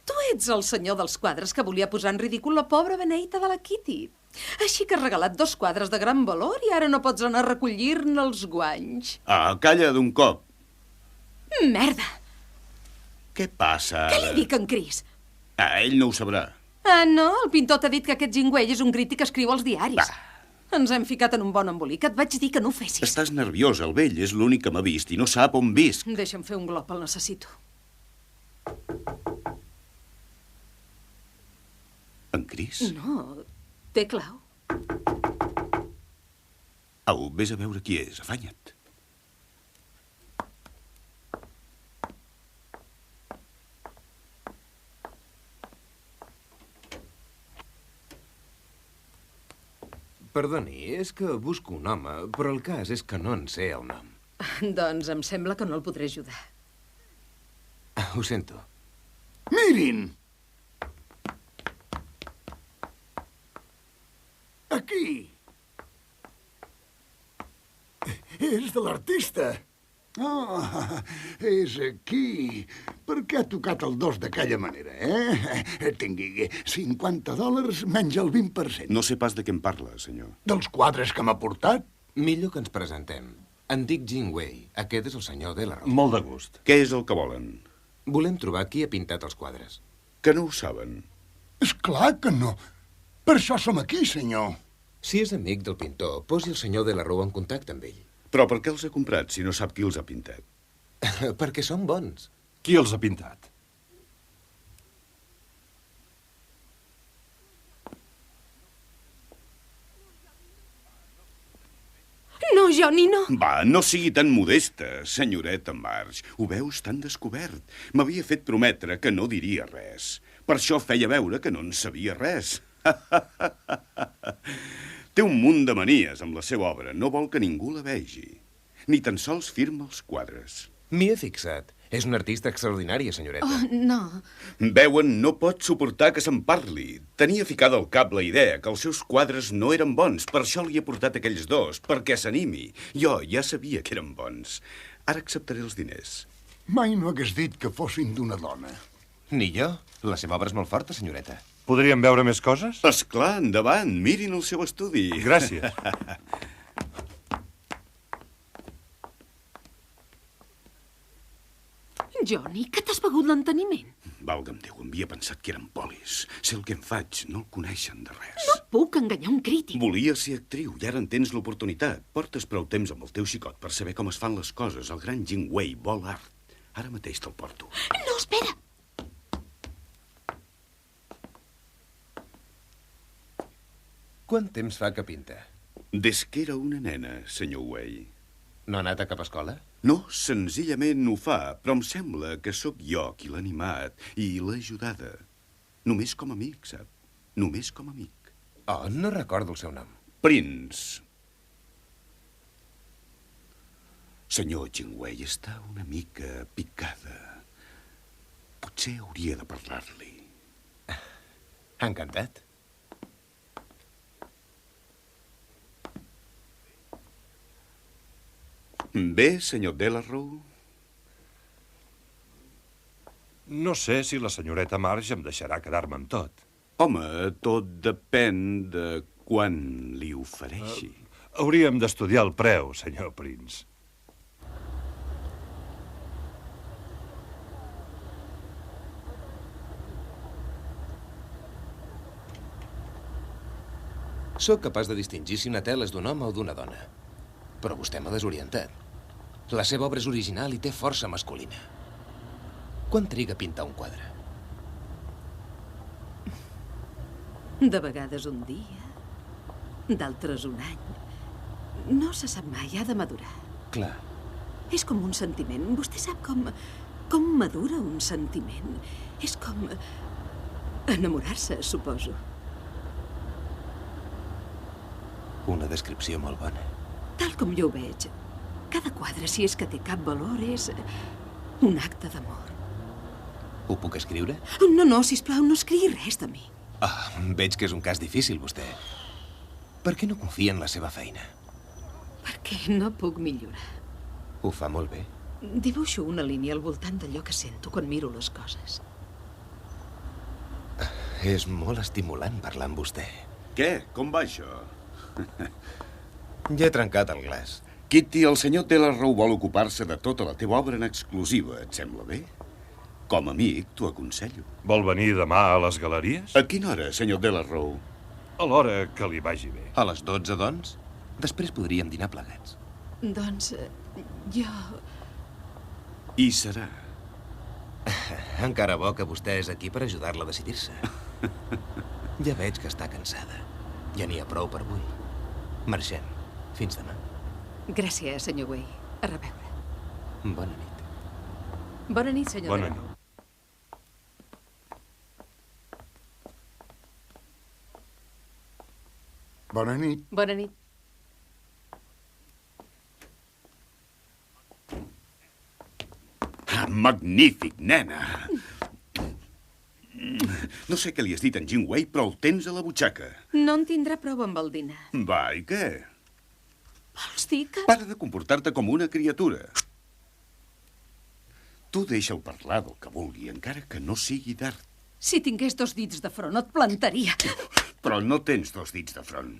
Tu ets el senyor dels quadres que volia posar en ridícul la pobra beneita de la Kitty. Així que has regalat 2 quadres de gran valor i ara no pots anar a recollir-ne els guanys. Ah, calla d'un cop. Merda! Què passa? Què li dic a en Chris? Ah, ell no ho sabrà. Ah, no? El pintor t'ha dit que aquest Jingwei és un crític que escriu als diaris. Ens hem ficat en un bon embolic. Et vaig dir que no ho fessis. Estàs nerviós, el vell és l'únic que m'ha vist i no sap on visc. Deixa'm fer un glop, el necessito. En Chris? No, té clau. Au, vés a veure qui és, afanya't. Perdoni, és que busco un home, però el cas és que no en sé el nom. Doncs em sembla que no el podré ajudar. Ho sento. Mirin! Aquí. És de l'artista. Oh, és aquí. Per què ha tocat el 2 d'aquella manera, eh? Tingui $50 menys el 20%. No sé pas de què em parla, senyor. Dels quadres que m'ha portat? Millor que ens presentem. Em dic Jingwei. Aquest és el senyor Delarue. Molt de gust. Què és el que volen? Volem trobar qui ha pintat els quadres. Que no ho saben. És clar que no. Per això som aquí, senyor. Si és amic del pintor, posi el senyor Delarue en contacte amb ell. Però per què els ha comprat si no sap qui els ha pintat? Perquè són bons. Qui els ha pintat? No, Johnny, no. Va, no sigui tan modesta, senyoreta Marge. Ho veus tan descobert? M'havia fet prometre que no diria res. Per això feia veure que no en sabia res. Té un munt de manies amb la seva obra. No vol que ningú la vegi. Ni tan sols firma els quadres. M'hi he fixat. És una artista extraordinària, senyoreta. Oh, no. Veuen, no pot suportar que se'n parli. Tenia ficada al cap la idea que els seus quadres no eren bons. Per això li he portat aquells dos, perquè s'animi. Jo ja sabia que eren bons. Ara acceptaré els diners. Mai no hagués dit que fossin d'una dona. Ni jo. La seva obra és molt forta, senyoreta. Podríem veure més coses? Esclar, endavant. Mirin el seu estudi. Gràcies. Johnny, que t'has begut l'enteniment? Valga'm Déu, em havia pensat que eren polis. Sé el que em faig, no el coneixen de res. No puc enganyar un crític. Volia ser actriu i ara en tens l'oportunitat. Portes prou temps amb el teu xicot per saber com es fan les coses. El gran Jing Wei vol art. Ara mateix te'l porto. No, espera. Quant temps fa que pinta? Des que era una nena, senyor Wei. No ha anat a cap escola? No, senzillament ho fa, però em sembla que sóc jo qui l'ha animat i l'ha ajudada. Només com a amic, sap? Només com a amic. Oh, no recordo el seu nom. Prince. Senyor Jingwei està una mica picada. Potser hauria de parlar-li. Encantat. Bé, senyor Delarrow? No sé si la senyoreta Marge em deixarà quedar-me amb tot. Home, tot depèn de quan li ofereixi. Hauríem d'estudiar el preu, senyor Prince. Sóc capaç de distingir si una tela és d'un home o d'una dona. Però vostè m'ha desorientat. La seva obra és original i té força masculina. Quant triga a pintar un quadre? De vegades un dia, d'altres un any. No se sap mai, ha de madurar. Clar. És com un sentiment. Vostè sap com madura un sentiment. És com enamorar-se, suposo. Una descripció molt bona. Tal com jo ho veig, cada quadre, si és que té cap valor, és un acte d'amor. Ho puc escriure? No, sisplau, no escrigui res de mi. Veig que és un cas difícil, vostè. Per què no confia en la seva feina? Perquè no puc millorar. Ho fa molt bé. Dibuixo una línia al voltant d'allò que sento quan miro les coses. És molt estimulant parlar amb vostè. Què? Com va això? Ja he trencat el glaç. Kitty, el senyor Delarrow vol ocupar-se de tota la teva obra en exclusiva. Et sembla bé? Com a amic, t'ho aconsello. Vol venir demà a les galeries? A quina hora, senyor Delarrow? A l'hora que li vagi bé. A les 12, doncs? Després podríem dinar plegats. Doncs jo... Hi serà. Encara bo que vostè és aquí per ajudar-la a decidir-se. Ja veig que està cansada. Ja n'hi ha prou per avui. Marxem. Fins demà. Gràcies, senyor Wei. A reveure. Bona nit. Bona nit, senyor. Bona nit. Bona nit. Bona nit. Magnífic, nena. No sé què li has dit en Jing Wei, però el tens a la butxaca. No en tindrà prou amb el dinar. Va, i què? Vols dir que... Para de comportar-te com una criatura. Tu deixa'l parlar del que vulgui, encara que no sigui d'art. Si tingués 2 dits de front, et plantaria. Però no tens 2 dits de front.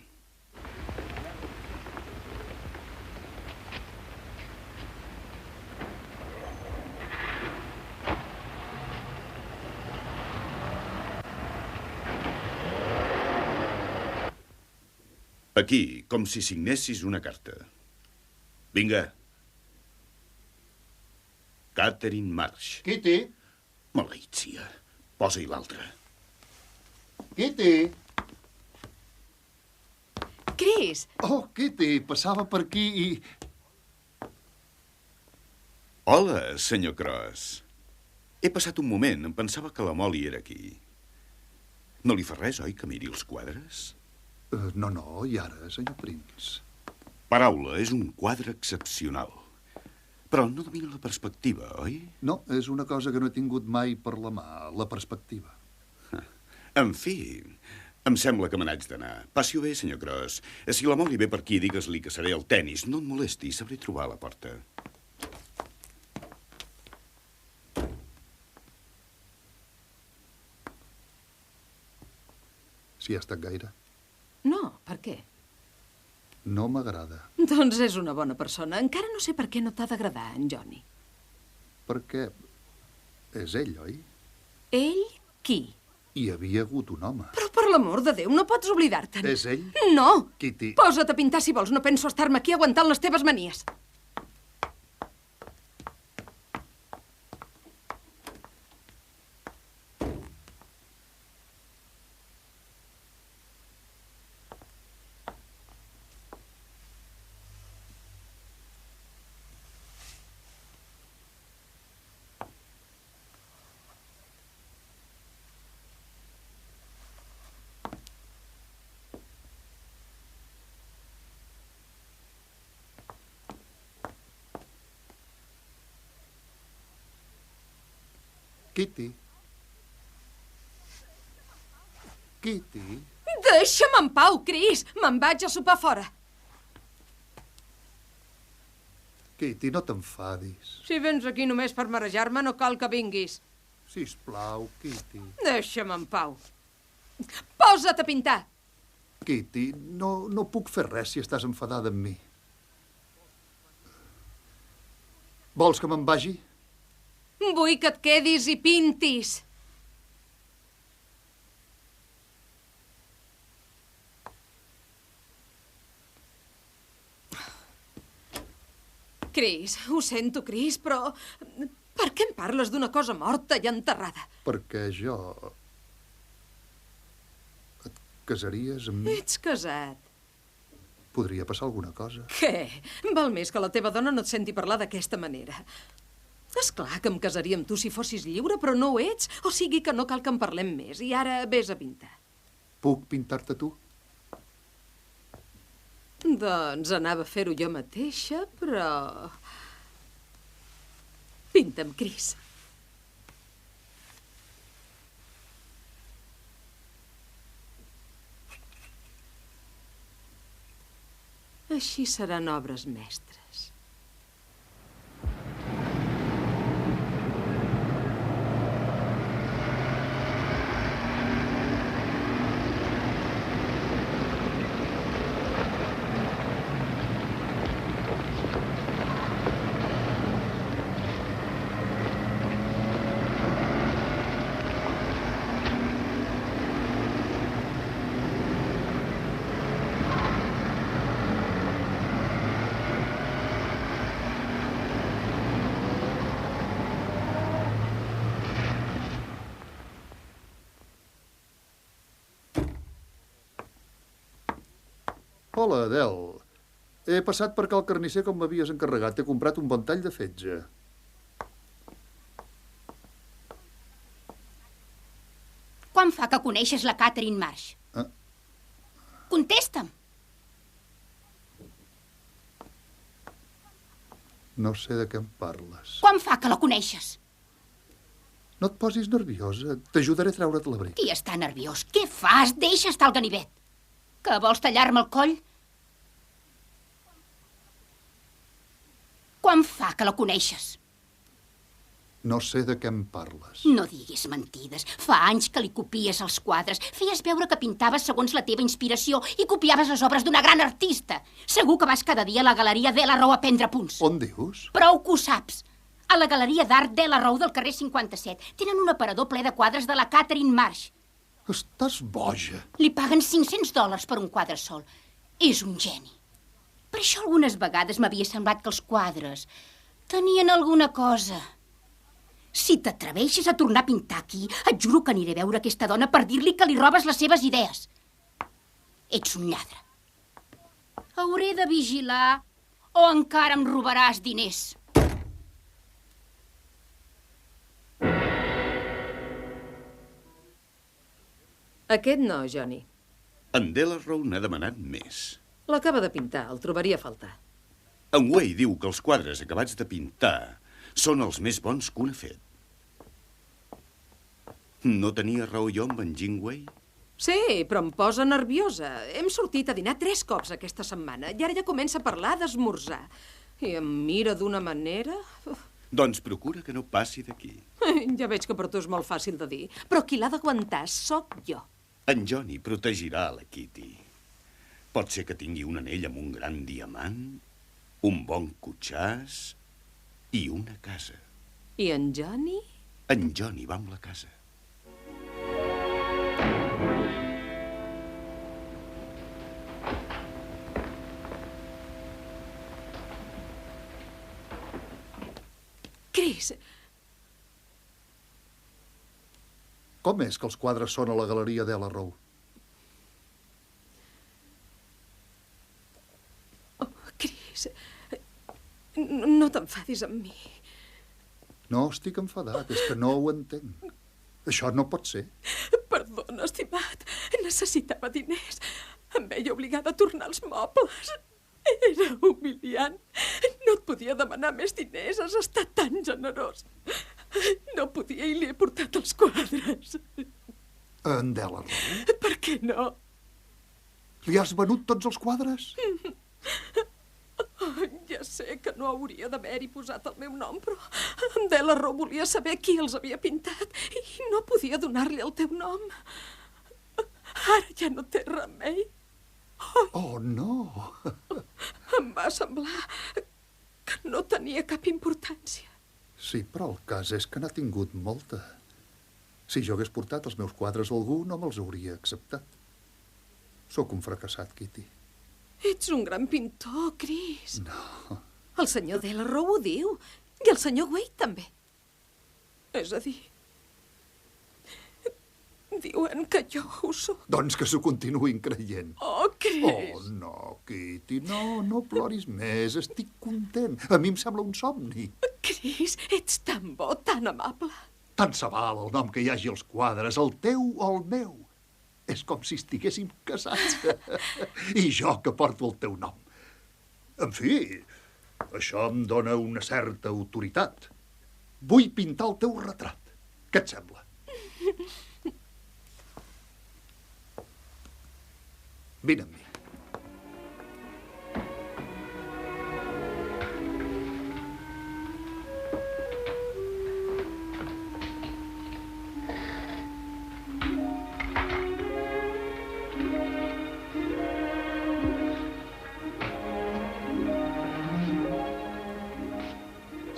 Aquí, com si signessis una carta. Vinga. Catherine Marsh. Kitty. Maleícia. Posa-hi l'altra. Kitty. Chris. Oh, Kitty, passava per aquí i... Hola, senyor Cross. He passat un moment, em pensava que la Molly era aquí. No li fa res, oi, que miri els quadres? No, i ara, senyor Prince? Paraula, és un quadre excepcional. Però no domina la perspectiva, oi? No, és una cosa que no he tingut mai per la mà, la perspectiva. En fi, em sembla que me n'haig d'anar. Passi-ho bé, senyor Cross. Si l'amor li ve per aquí, digues-li que seré al tennis. No et molesti, sabré trobar la porta. Si ha estat gaire. No, per què? No m'agrada. Doncs és una bona persona. Encara no sé per què no t'ha d'agradar, en Johnny. Perquè és ell, oi? Ell? Qui? Hi havia hagut un home. Però per l'amor de Déu, no pots oblidar-te'n. És ell? No! Kitty. Posa't a pintar si vols, no penso estar-me aquí aguantant les teves manies. Kitty. Kitty. Deixa'm en pau, Chris. Me'n vaig a sopar fora. Kitty, no t'enfadis. Si vens aquí només per marejar-me, no cal que vinguis. Sisplau, Kitty. Deixa'm en pau. Posa't a pintar. Kitty, no puc fer res si estàs enfadada amb mi. Vols que me'n vagi? Vull que et quedis i pintis. Chris, ho sento, Chris, però per què em parles d'una cosa morta i enterrada? Perquè jo... Et casaries amb mi? Ets casat. Podria passar alguna cosa. Què? Val més que la teva dona no et senti parlar d'aquesta manera. És clar que em casaria amb tu si fossis lliure, però no ho ets, o sigui que no cal que en parlem més. I ara vés a pintar. Puc pintar-te tu? Doncs anava a fer-ho jo mateixa, però... Pinta'm, Chris. Així seran obres mestres. Hola, Adele. He passat per cal carnisser com m'havies encarregat. T'he comprat un bon tall de fetge. Quan fa que coneixes la Catherine Marsh? Contesta'm. No sé de què em parles. Quan fa que la coneixes? No et posis nerviosa. T'ajudaré a treure't l'abric. Qui està nerviós? Què fas? Deixa estar el ganivet. Que vols tallar-me el coll? Quan fa que la coneixes? No sé de què em parles. No diguis mentides. Fa anys que li copies els quadres. Feies veure que pintaves segons la teva inspiració i copiaves les obres d'una gran artista. Segur que vas cada dia a la galeria Della Row a prendre punts. On dius? Prou que ho saps. A la galeria d'art Della Row del carrer 57 tenen un aparador ple de quadres de la Catherine Marsh. Estàs boja. Li paguen $500 per un quadre sol. És un geni. Per això algunes vegades m'havia semblat que els quadres tenien alguna cosa. Si t'atreveixes a tornar a pintar aquí, et juro que aniré a veure aquesta dona per dir-li que li robes les seves idees. Ets un lladre. Hauré de vigilar o encara em robaràs diners. Aquest no, Johnny. En Delarrow n'ha demanat més. L'acaba de pintar, el trobaria a faltar. En Way diu que els quadres acabats de pintar són els més bons que un ha fet. No tenia raó jo amb en Jim Way? Sí, però em posa nerviosa. Hem sortit a dinar 3 cops aquesta setmana i ara ja comença a parlar d'esmorzar. I em mira d'una manera... Doncs procura que no passi d'aquí. Ja veig que per tu és molt fàcil de dir, però qui l'ha d'aguantar sóc jo. En Johnny protegirà la Kitty. Pot ser que tingui un anell amb un gran diamant, un bon cotxàs i una casa. I en Johnny? En Johnny va amb la casa. Chris! Com és que els quadres són a la galeria Delarrow? Oh, Chris, no t'enfadis amb mi. No estic enfadat, és que no ho entenc. Això no pot ser. Perdona, estimat, necessitava diners. Em veia obligada a tornar els mobles. Era humiliant. No et podia demanar més diners, has estat tan generós. No podia i li he portat els quadres. En Delarrow? Per què no? Li has venut tots els quadres? Ja sé que no hauria d'haver-hi posat el meu nom, però en Delarrow volia saber qui els havia pintat i no podia donar-li el teu nom. Ara ja no té remei. Oh, no. Em va semblar que no tenia cap importància. Sí, però el cas és que n'ha tingut molta. Si jo hagués portat els meus quadres a algú, no me'ls hauria acceptat. Sóc un fracassat, Kitty. Ets un gran pintor, Chris. No. El senyor Delarrow ho diu, i el senyor Wade també. És a dir, diuen que jo ho soc. Doncs que s'ho continuïn creient. Oh, Chris! Oh, no, Kitty, no ploris més. Estic content. A mi em sembla un somni. Chris, ets tan bo, tan amable. Tant se val el nom que hi hagi als quadres, el teu o el meu. És com si estiguéssim casats. I jo que porto el teu nom. En fi, això em dona una certa autoritat. Vull pintar el teu retrat. Què et sembla? Vine amb mi.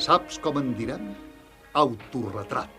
Saps com en direm? Autorretrat.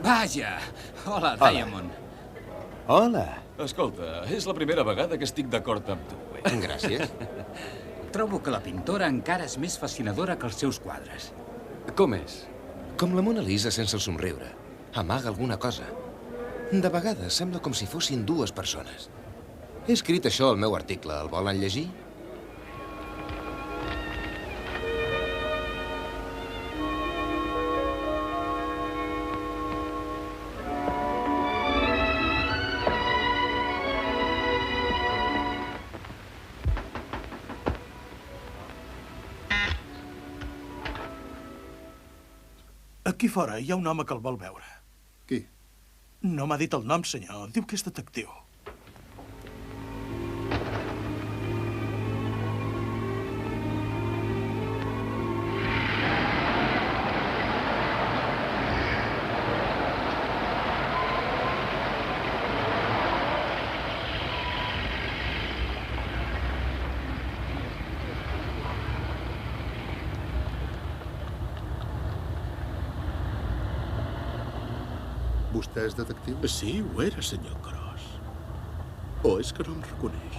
Vaja! Hola, Diamond. Hola. Escolta, és la primera vegada que estic d'acord amb tu. Gràcies. Trobo que la pintora encara és més fascinadora que els seus quadres. Com és? Com la Mona Lisa sense el somriure. Amaga alguna cosa. De vegades sembla com si fossin dues persones. He escrit això al meu article. El volen llegir? Aquí fora hi ha un home que el vol veure. Qui? No m'ha dit el nom, senyor. Diu que és detectiu. Vostè és detectiu? Sí, ho era, senyor Cross. O és que no em reconeix?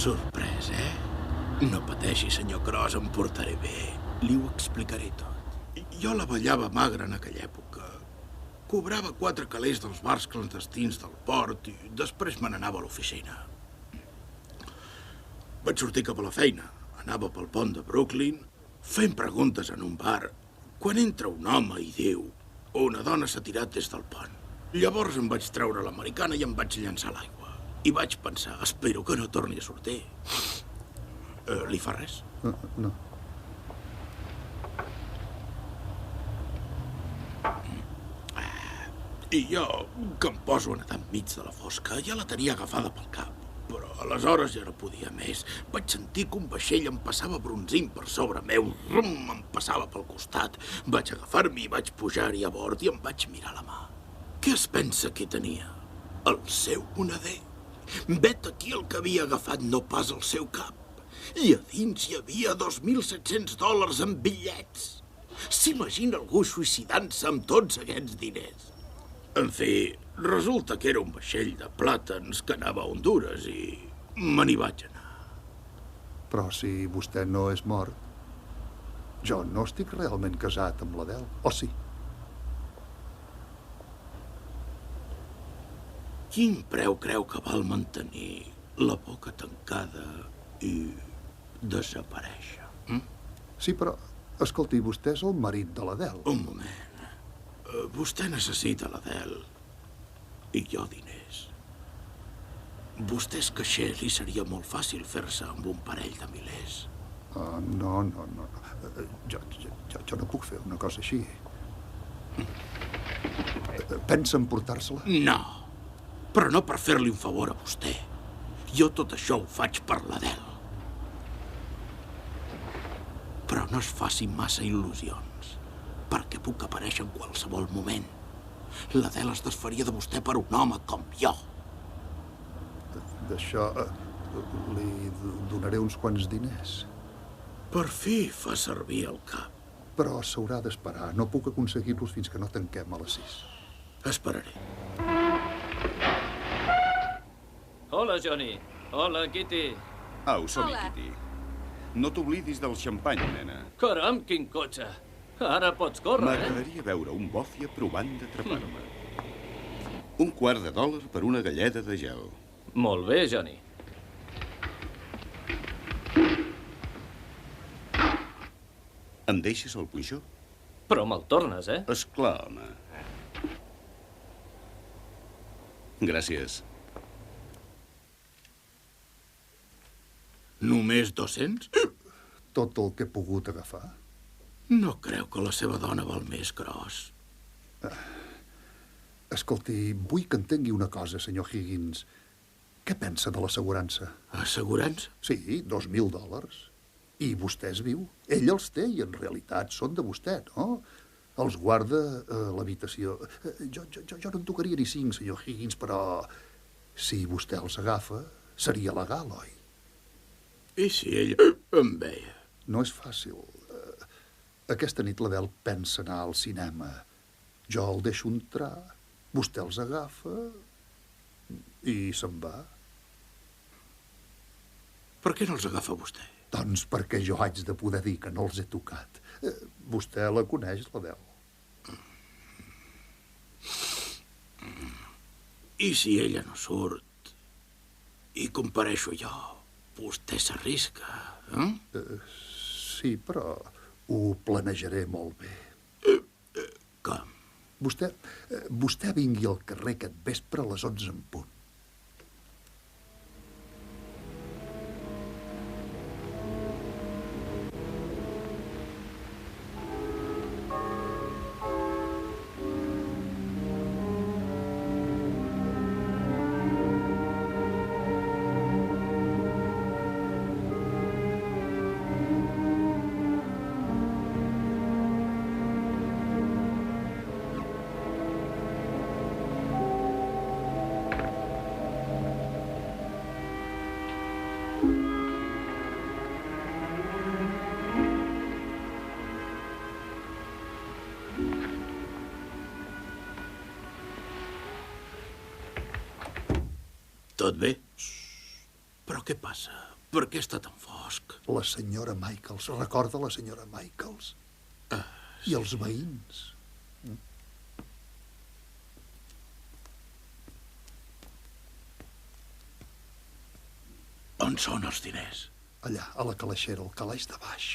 Sorprès, No pateixi, senyor Cross, em portaré bé. Li ho explicaré tot. Jo la ballava magra en aquella època. Cobrava 4 calés dels bars clandestins del port i després me n'anava a l'oficina. Vaig sortir cap a la feina. Anava pel pont de Brooklyn fent preguntes en un bar quan entra un home i diu una dona s'ha tirat des del pont. Llavors em vaig treure l'americana i em vaig llançar a l'aigua. I vaig pensar, espero que no torni a sortir. Li fa res? No. I jo, que em poso a nedar enmig de la fosca, ja la tenia agafada pel cap. Però aleshores ja no podia més. Vaig sentir que un vaixell em passava bronzint per sobre meu. Rum, em passava pel costat. Vaig agafar-m'hi i vaig pujar-hi a bord i em vaig mirar la mà. Què es pensa que tenia? El seu moneder. Vet aquí el que havia agafat, no pas el seu cap. I a dins hi havia $2.700 en bitllets. S'imagina algú suïcidant-se amb tots aquests diners. En fi, resulta que era un vaixell de plàtans que anava a Honduras i me n'hi vaig anar. Però si vostè no és mort, jo no estic realment casat amb l'Adele, o sí? Quin preu creu que val mantenir la boca tancada i desaparèixer? Sí, però, escolti, vostè és el marit de l'Adele. Un moment. Vostè necessita l'Adele i jo diners. Vostè és caixer, li seria molt fàcil fer-se amb un parell de milers. No. Jo no puc fer una cosa així. Pensa emportar-se-la? No, però no per fer-li un favor a vostè. Jo tot això ho faig per l'Adele. Però no es faci massa il·lusions, perquè puc aparèixer en qualsevol moment. L'Adele es desfaria de vostè per un home com jo. D'això li donaré uns quants diners. Per fi fa servir el cap. Però s'haurà d'esperar. No puc aconseguir-los fins que no tanquem a les 6. Esperaré. Hola, Johnny. Hola, Kitty. Au, som-hi, Kitty. No t'oblidis del xampany, nena. Caram, quin cotxe. Ara pots córrer, M'agradaria veure un bòfia provant d'atrapar-me. $1/4 per una galleda de gel. Molt bé, Johnny. Em deixes el punxó? Però me'l tornes, Esclar, home. Gràcies. Només 200? Tot el que he pogut agafar. No creu que la seva dona val més, Cross. Escolti, vull que entengui una cosa, senyor Higgins. Què pensa de l'assegurança? Assegurança? Sí, $2.000. I vostè és viu. Ell els té i en realitat són de vostè, no? Els guarda a l'habitació. Jo no en tocaria ni 5, senyor Higgins, però si vostè els agafa, seria legal, oi? I si ell em veia? No és fàcil. Aquesta nit l'Adele pensa anar al cinema. Jo el deixo entrar, vostè els agafa i se'n va. Per què no els agafa vostè? Doncs perquè jo haig de poder dir que no els he tocat. Vostè la coneix, l'Adele. I si ella no surt i compareixo jo, vostè s'arrisca, Sí, però ho planejaré molt bé. Com? Vostè vingui al carrer aquest vespre a les 11 en punt. Tot bé? Però què passa? Per què està tan fosc? La senyora Michaels. Recorda la senyora Michaels? I els veïns. On són els diners? Allà, a la calaixera, al calaix de baix.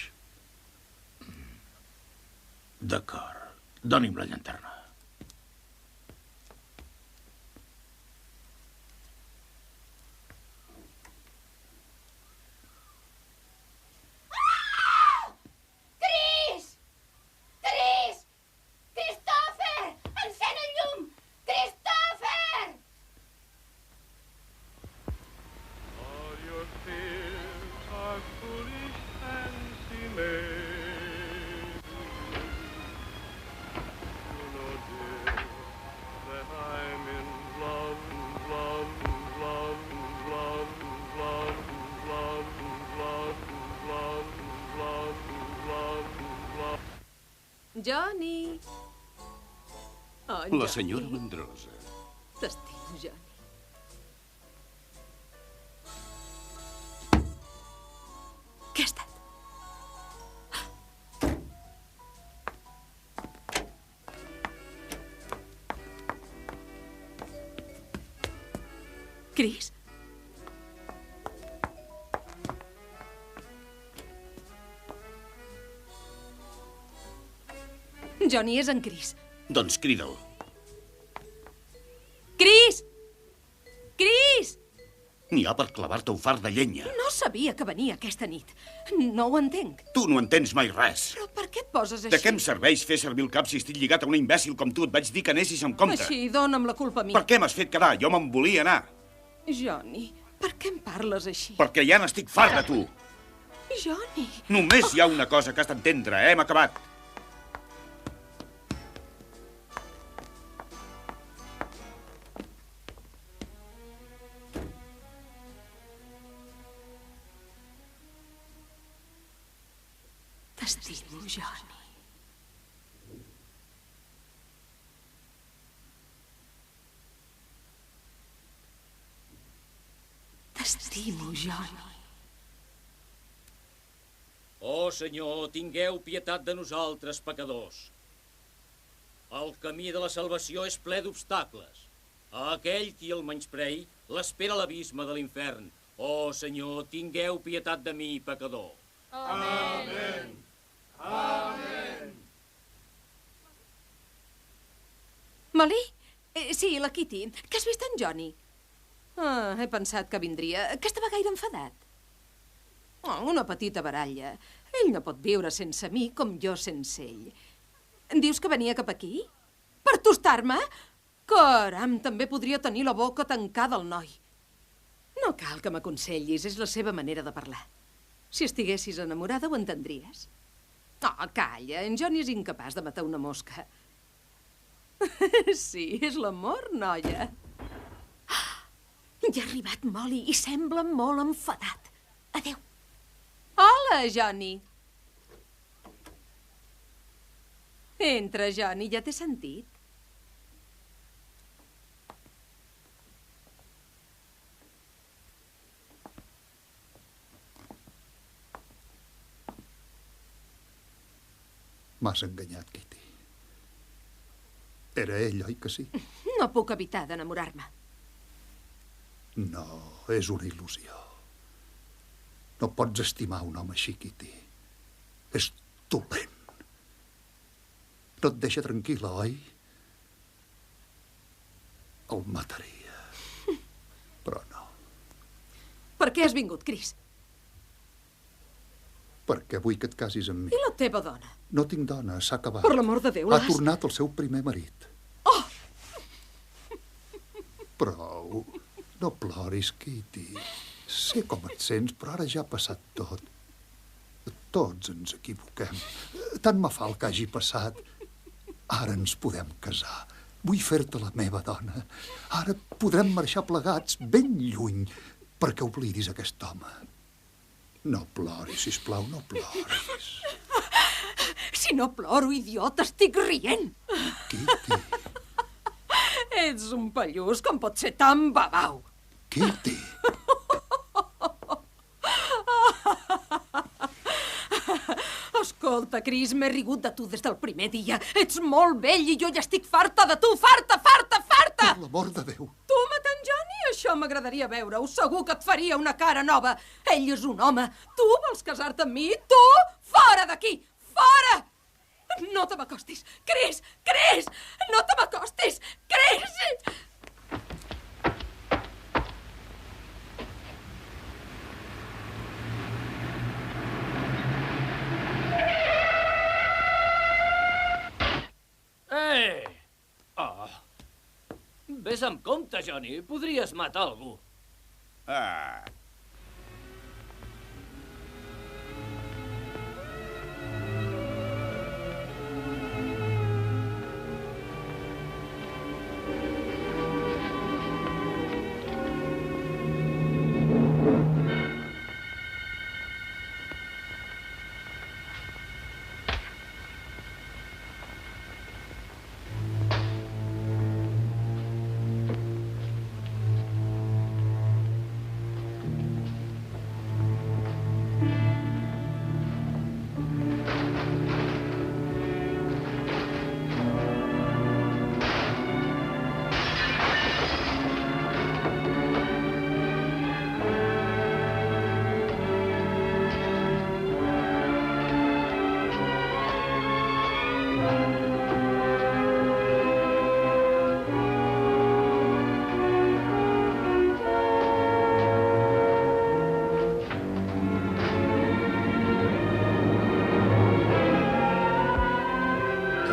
D'acord. Doni'm la llanterna. Cris! Cris! Christopher! Encén el llum! Christopher! Johnny! Oh, La Johnny. senyora Mandrosa. T'estimo, Johnny. Què ha estat? Cris? Johnny, és en Cris. Doncs crida'l. Cris! Cris! N'hi ha per clavar-te un fart de llenya. No sabia que venia aquesta nit. No ho entenc. Tu no entens mai res. Però per què et poses així? De què em serveix fer servir el cap si estic lligat a un imbècil com tu? Et vaig dir que anessis amb compte. Així, dóna'm la culpa a mi. Per què m'has fet quedar? Jo me'n volia anar. Johnny, per què em parles així? Perquè ja n'estic fart de tu. Johnny... Només hi ha una cosa que has d'entendre. Hem acabat. T'estimo, Johnny. T'estimo, Johnny. Oh, Senyor, tingueu pietat de nosaltres, pecadors. El camí de la salvació és ple d'obstacles. A aquell qui el menysprei, l'espera l'abisme de l'infern. Oh, Senyor, tingueu pietat de mi, pecador. Amén. Amén. Molly? Sí, la Kitty. Que has vist en Johnny? Ah, he pensat que vindria. Que estava gaire enfadat. Oh, una petita baralla. Ell no pot viure sense mi com jo sense ell. Dius que venia cap aquí? Per tostar-me? Caram, també podria tenir la boca tancada el noi. No cal que m'aconsellis, és la seva manera de parlar. Si estiguessis enamorada, ho entendries. Oh, calla, en Johnny és incapaç de matar una mosca. Sí, és l'amor, noia. Ja ha arribat Molly i sembla molt enfadat. Adéu. Hola, Johnny. Entra, Johnny, ja t'he sentit. M'has enganyat, Kitty. Era ell, oi que sí? No puc evitar d'enamorar-me. No, és una il·lusió. No pots estimar un home així, Kitty. És dolent. No et deixa tranquil·la, oi? El mataria. Però no. Per què has vingut, Chris? Perquè vull que et casis amb mi. I la teva dona? No tinc dona, s'ha acabat. Per l'amor de Déu, Ha tornat el seu primer marit. Oh! Prou. No ploris, Kitty. Sé com et sents, però ara ja ha passat tot. Tots ens equivoquem. Tant me fa el que hagi passat. Ara ens podem casar. Vull fer-te la meva dona. Ara podrem marxar plegats ben lluny perquè oblidis aquest home. No ploris, sisplau, no ploris. Si no ploro, idiota, estic rient. Kitty. Ets un pallús, com pot ser tan babau? Què té? Escolta, Chris, m'he rigut de tu des del primer dia. Ets molt vell i jo ja estic farta de tu. Farta, farta, farta! Per l'amor de Déu. Tu matant Johnny? Això m'agradaria veure-ho. Segur que et faria una cara nova. Ell és un home. Tu vols casar-te amb mi? Tu? Fora d'aquí! Fora! No te m'acostis. Chris! Chris! No te m'acostis! Chris! Oh. Ves amb compte, Johnny. Podries matar algú. Ah.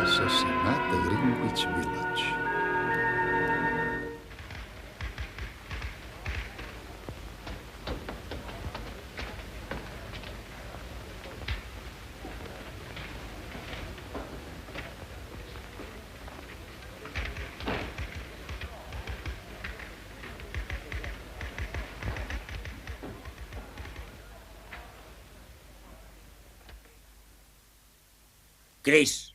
Assassinat a Greenwich Village. Chris.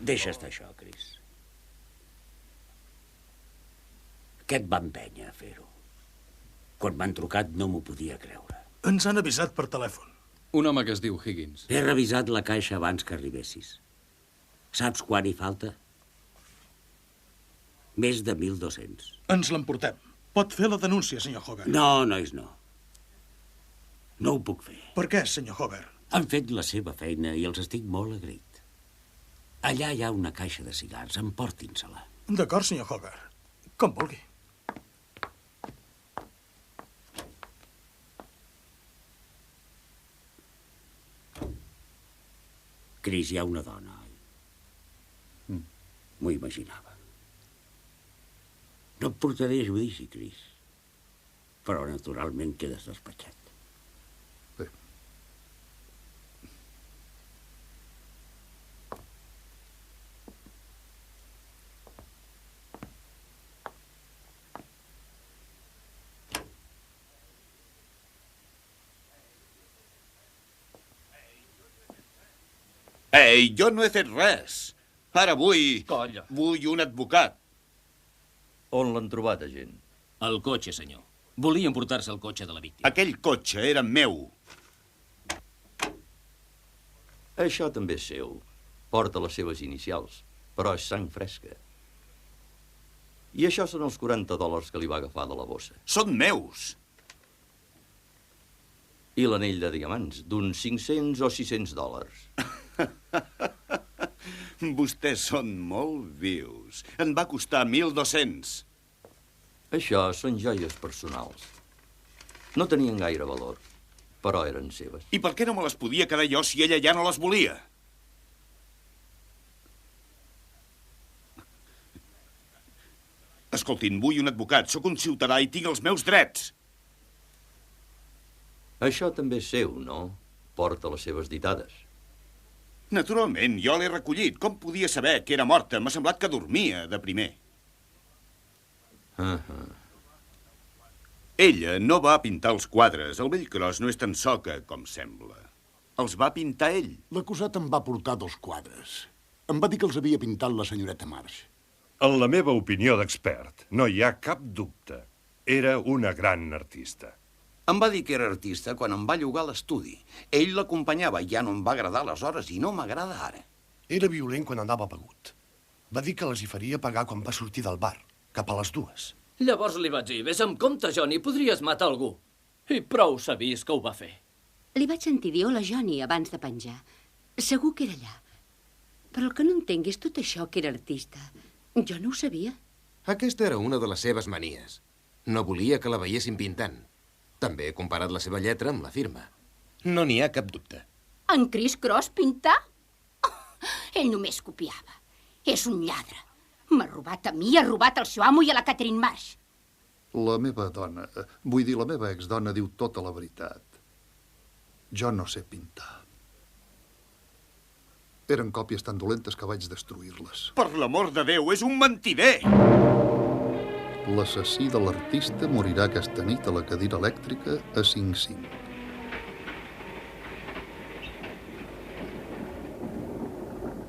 Deixa estar això, Chris. Què et va empènyer a fer-ho? Quan m'han trucat no m'ho podia creure. Ens han avisat per telèfon. Un home que es diu Higgins. He revisat la caixa abans que arribessis. Saps quan hi falta? Més de 1.200. Ens l'emportem. Pot fer la denúncia, senyor Hogarth. No, nois, no. No ho puc fer. Per què, senyor Hogarth? Han fet la seva feina i els estic molt agraït. Allà hi ha una caixa de cigars. Emportin-se-la. D'acord, senyor Hogarth. Com vulgui. Chris, hi ha una dona, oi? M'ho imaginava. No et portaré a judici, Chris. Però, naturalment, quedes despatxat. Ei, jo no he fet res. Ara vull... Colla. Vull un advocat. On l'han trobat, agent? Al cotxe, senyor. Volia emportar-se el cotxe de la víctima. Aquell cotxe era meu. Això també és seu. Porta les seves inicials, però és sang fresca. I això són els $40 que li va agafar de la bossa. Són meus. I l'anell de diamants, d'uns $500 o $600. Vostès són molt vius. En va costar 1.200. Això són joies personals. No tenien gaire valor, però eren seves. I per què no me les podia quedar jo si ella ja no les volia? Escoltin, vull un advocat. Sóc un ciutadà i tinc els meus drets. Això també és seu, no? Porta les seves ditades. Naturalment, jo l'he recollit. Com podia saber que era morta? M'ha semblat que dormia, de primer. Ella no va pintar els quadres. El vell Cros no és tan soca com sembla. Els va pintar ell. L'acusat em va portar 2 quadres. Em va dir que els havia pintat la senyoreta Marsh. En la meva opinió d'expert, no hi ha cap dubte. Era una gran artista. Em va dir que era artista quan em va llogar l'estudi. Ell l'acompanyava i ja no em va agradar aleshores i no m'agrada ara. Era violent quan andava begut. Va dir que les hi faria pagar quan va sortir del bar, cap a les 2. Llavors li vaig dir, vés amb compte, Johnny, podries matar algú. I prou s'ha vist que ho va fer. Li vaig sentir dir hola, Johnny, abans de penjar. Segur que era allà. Però el que no entenc és tot això que era artista. Jo no ho sabia. Aquesta era una de les seves manies. No volia que la veiessin pintant. També he comparat la seva lletra amb la firma. No n'hi ha cap dubte. En Chris Cross pintar? Oh, ell només copiava. És un lladre. M'ha robat a mi, ha robat al seu amo i a la Catherine Marsh. La meva dona, vull dir, la meva exdona diu tota la veritat. Jo no sé pintar. Eren còpies tan dolentes que vaig destruir-les. Per l'amor de Déu, és un mentider! L'assassí de l'artista morirà aquesta nit a la cadira elèctrica a 5-5.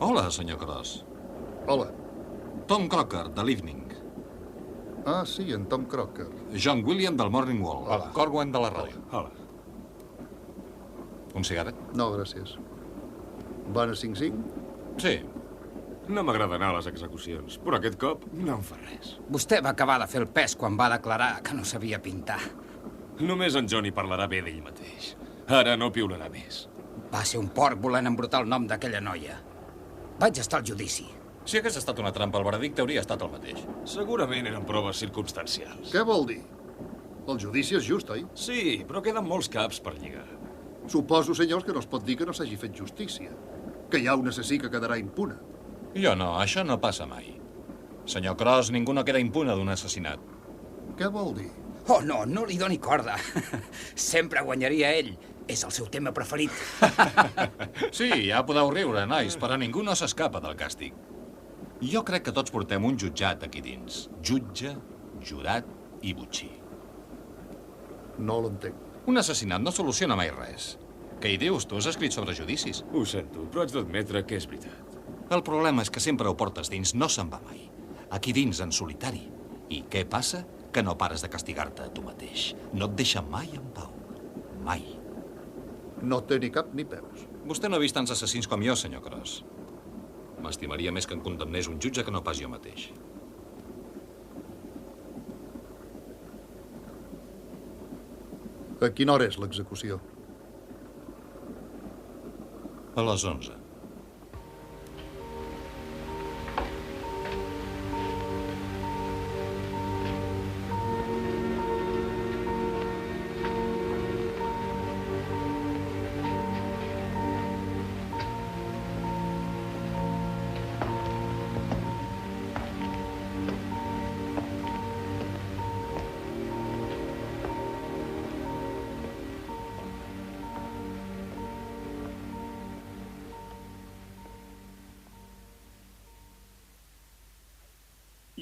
Hola, senyor Cross. Hola. Tom Crocker, de l'Evening. Ah, sí, en Tom Crocker. John William, del Morning Wall. Hola. Corwin, de la ràdio. Hola. Un cigarret? No, gràcies. Van a 5-5? Sí. No m'agrada anar a les execucions, però aquest cop no em fa res. Vostè va acabar de fer el pes quan va declarar que no sabia pintar. Només en Johnny parlarà bé d'ell mateix. Ara no piularà més. Va ser un porc volent embrutar el nom d'aquella noia. Vaig estar al judici. Si hagués estat una trampa, el veredicte hauria estat el mateix. Segurament eren proves circumstancials. Què vol dir? El judici és just, oi? Sí, però queden molts caps per lligar. Suposo, senyors, que no es pot dir que no s'hagi fet justícia. Que hi ha un assassí que quedarà impune. Jo no, això no passa mai. Senyor Cross, ningú no queda impune d'un assassinat. Què vol dir? Oh, no, no li doni corda. Sempre guanyaria ell. És el seu tema preferit. Sí, ja podeu riure, nois, però ningú no s'escapa del càstig. Jo crec que tots portem un jutjat aquí dins. Jutge, jurat i botxí. No l'entenc. Un assassinat no soluciona mai res. Què hi dius? Tu has escrit sobre judicis. Ho sento, però haig d'admetre que és veritat. El problema és que sempre ho portes dins, no se'n va mai. Aquí dins, en solitari. I què passa? Que no pares de castigar-te a tu mateix. No et deixa mai en pau. Mai. No té ni cap ni peus. Vostè no ha vist tants assassins com jo, senyor Cross. M'estimaria més que em condemnés un jutge que no pas jo mateix. A quina hora és l'execució? A les 11.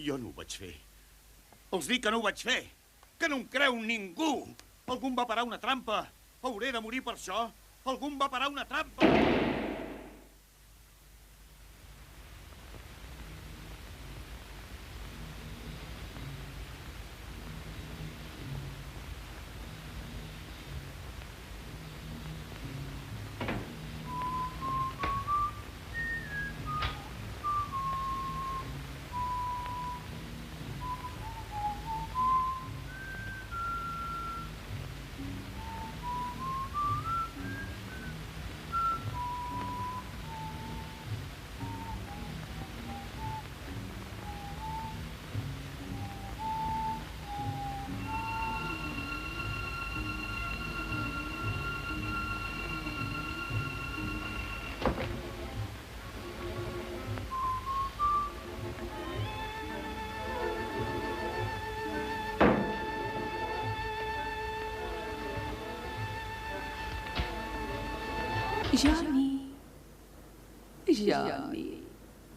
Jo no ho vaig fer. Els dic que no ho vaig fer. Que no em creu ningú. Algú em va parar una trampa. Hauré de morir per això. Algú em va parar una trampa. Johnny. Johnny.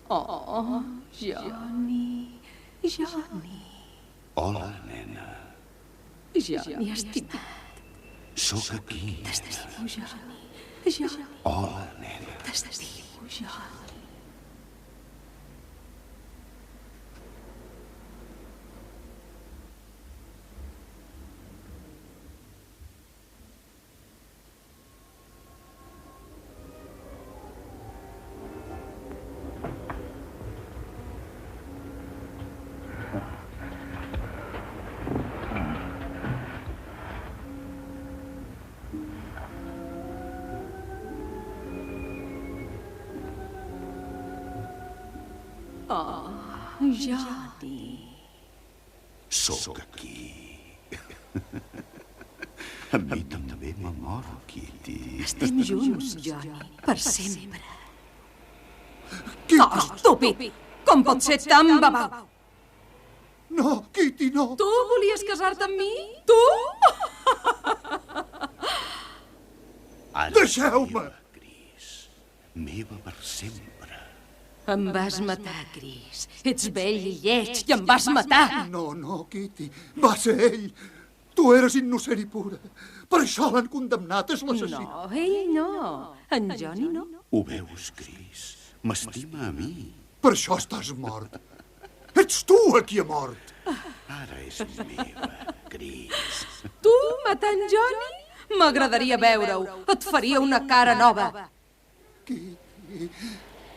Oh, Johnny. Johnny. Hola, nena. Johnny, estimat. Sóc aquí. T'estimo, Johnny. Johnny. Hola, nena. T'estimo, Johnny. Oh, Johnny. Sóc aquí. A mi també m'amor, Kitty. Estem junts, Johnny, per sempre. Oh, estúpid! Com pot ser tan babau? No, Kitty, no. Tu volies casar-te amb mi? Tu? Deixeu-me! Meva per sempre. Em vas matar, Chris. Ets vell i lleig i em vas matar. No, no, Kitty. Va ser ell. Tu eres innocent i pura. Per això l'han condemnat, és l'assassí. No, ell no. En Johnny no. Ho veus, Chris? M'estima a mi. Per això estàs mort. Ets tu a qui ha mort. Ara és meva, Chris. Tu matant Johnny? M'agradaria veure-ho. Et faria una cara nova. Kitty.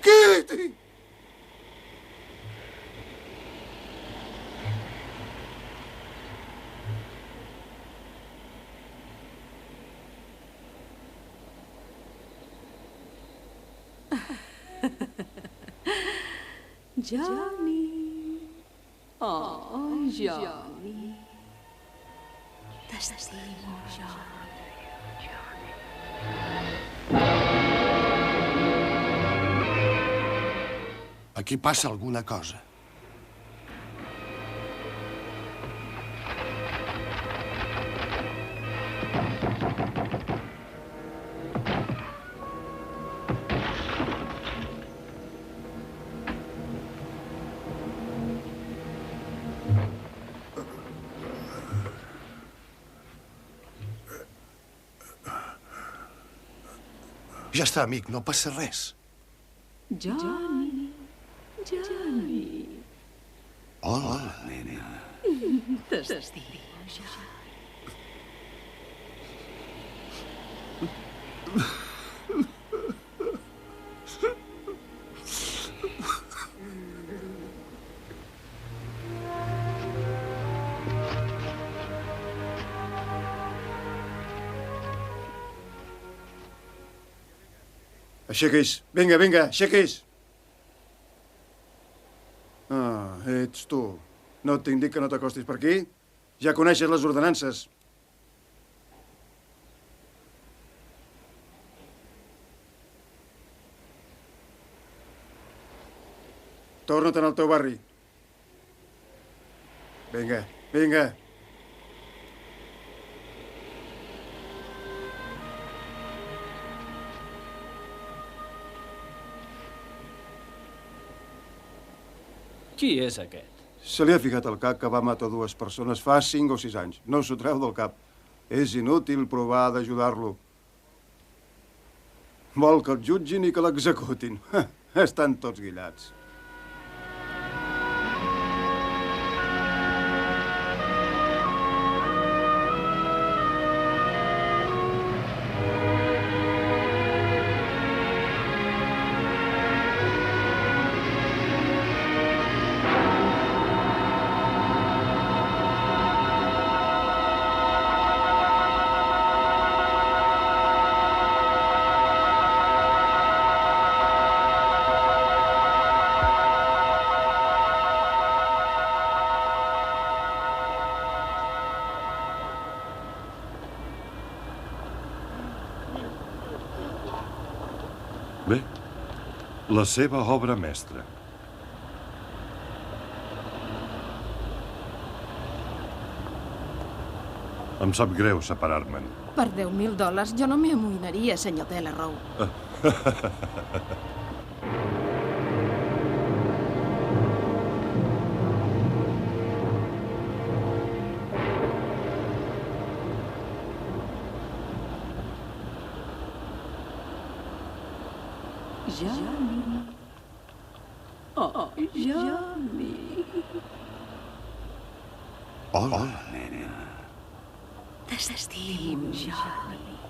Kitty! Johnny. Oh, Johnny. T'estimo, Johnny. Aquí passa alguna cosa. Ja està, amic, no passa res. Johnny. Johnny. Hola, nena. T'estimo, Johnny. Aixequis. Vinga, vinga, aixequis. Ah, ets tu. No et tinc dit que no t'acostis per aquí? Ja coneixes les ordenances. Torna-te'n al teu barri. Vinga, vinga. Qui és aquest? Se li ha ficat al cap que va matar dues persones fa 5 o 6 anys. No s'ho treu del cap. És inútil provar d'ajudar-lo. Vol que el jutgin i que l'executin. Estan tots guillats. Bé, la seva obra mestra. Em sap greu separar-me'n. Per $10.000 jo no m'hi amoïnaria, senyor Delarrow. Johnny. Oh, Johnny. Hola, nena. T'estimo, Johnny.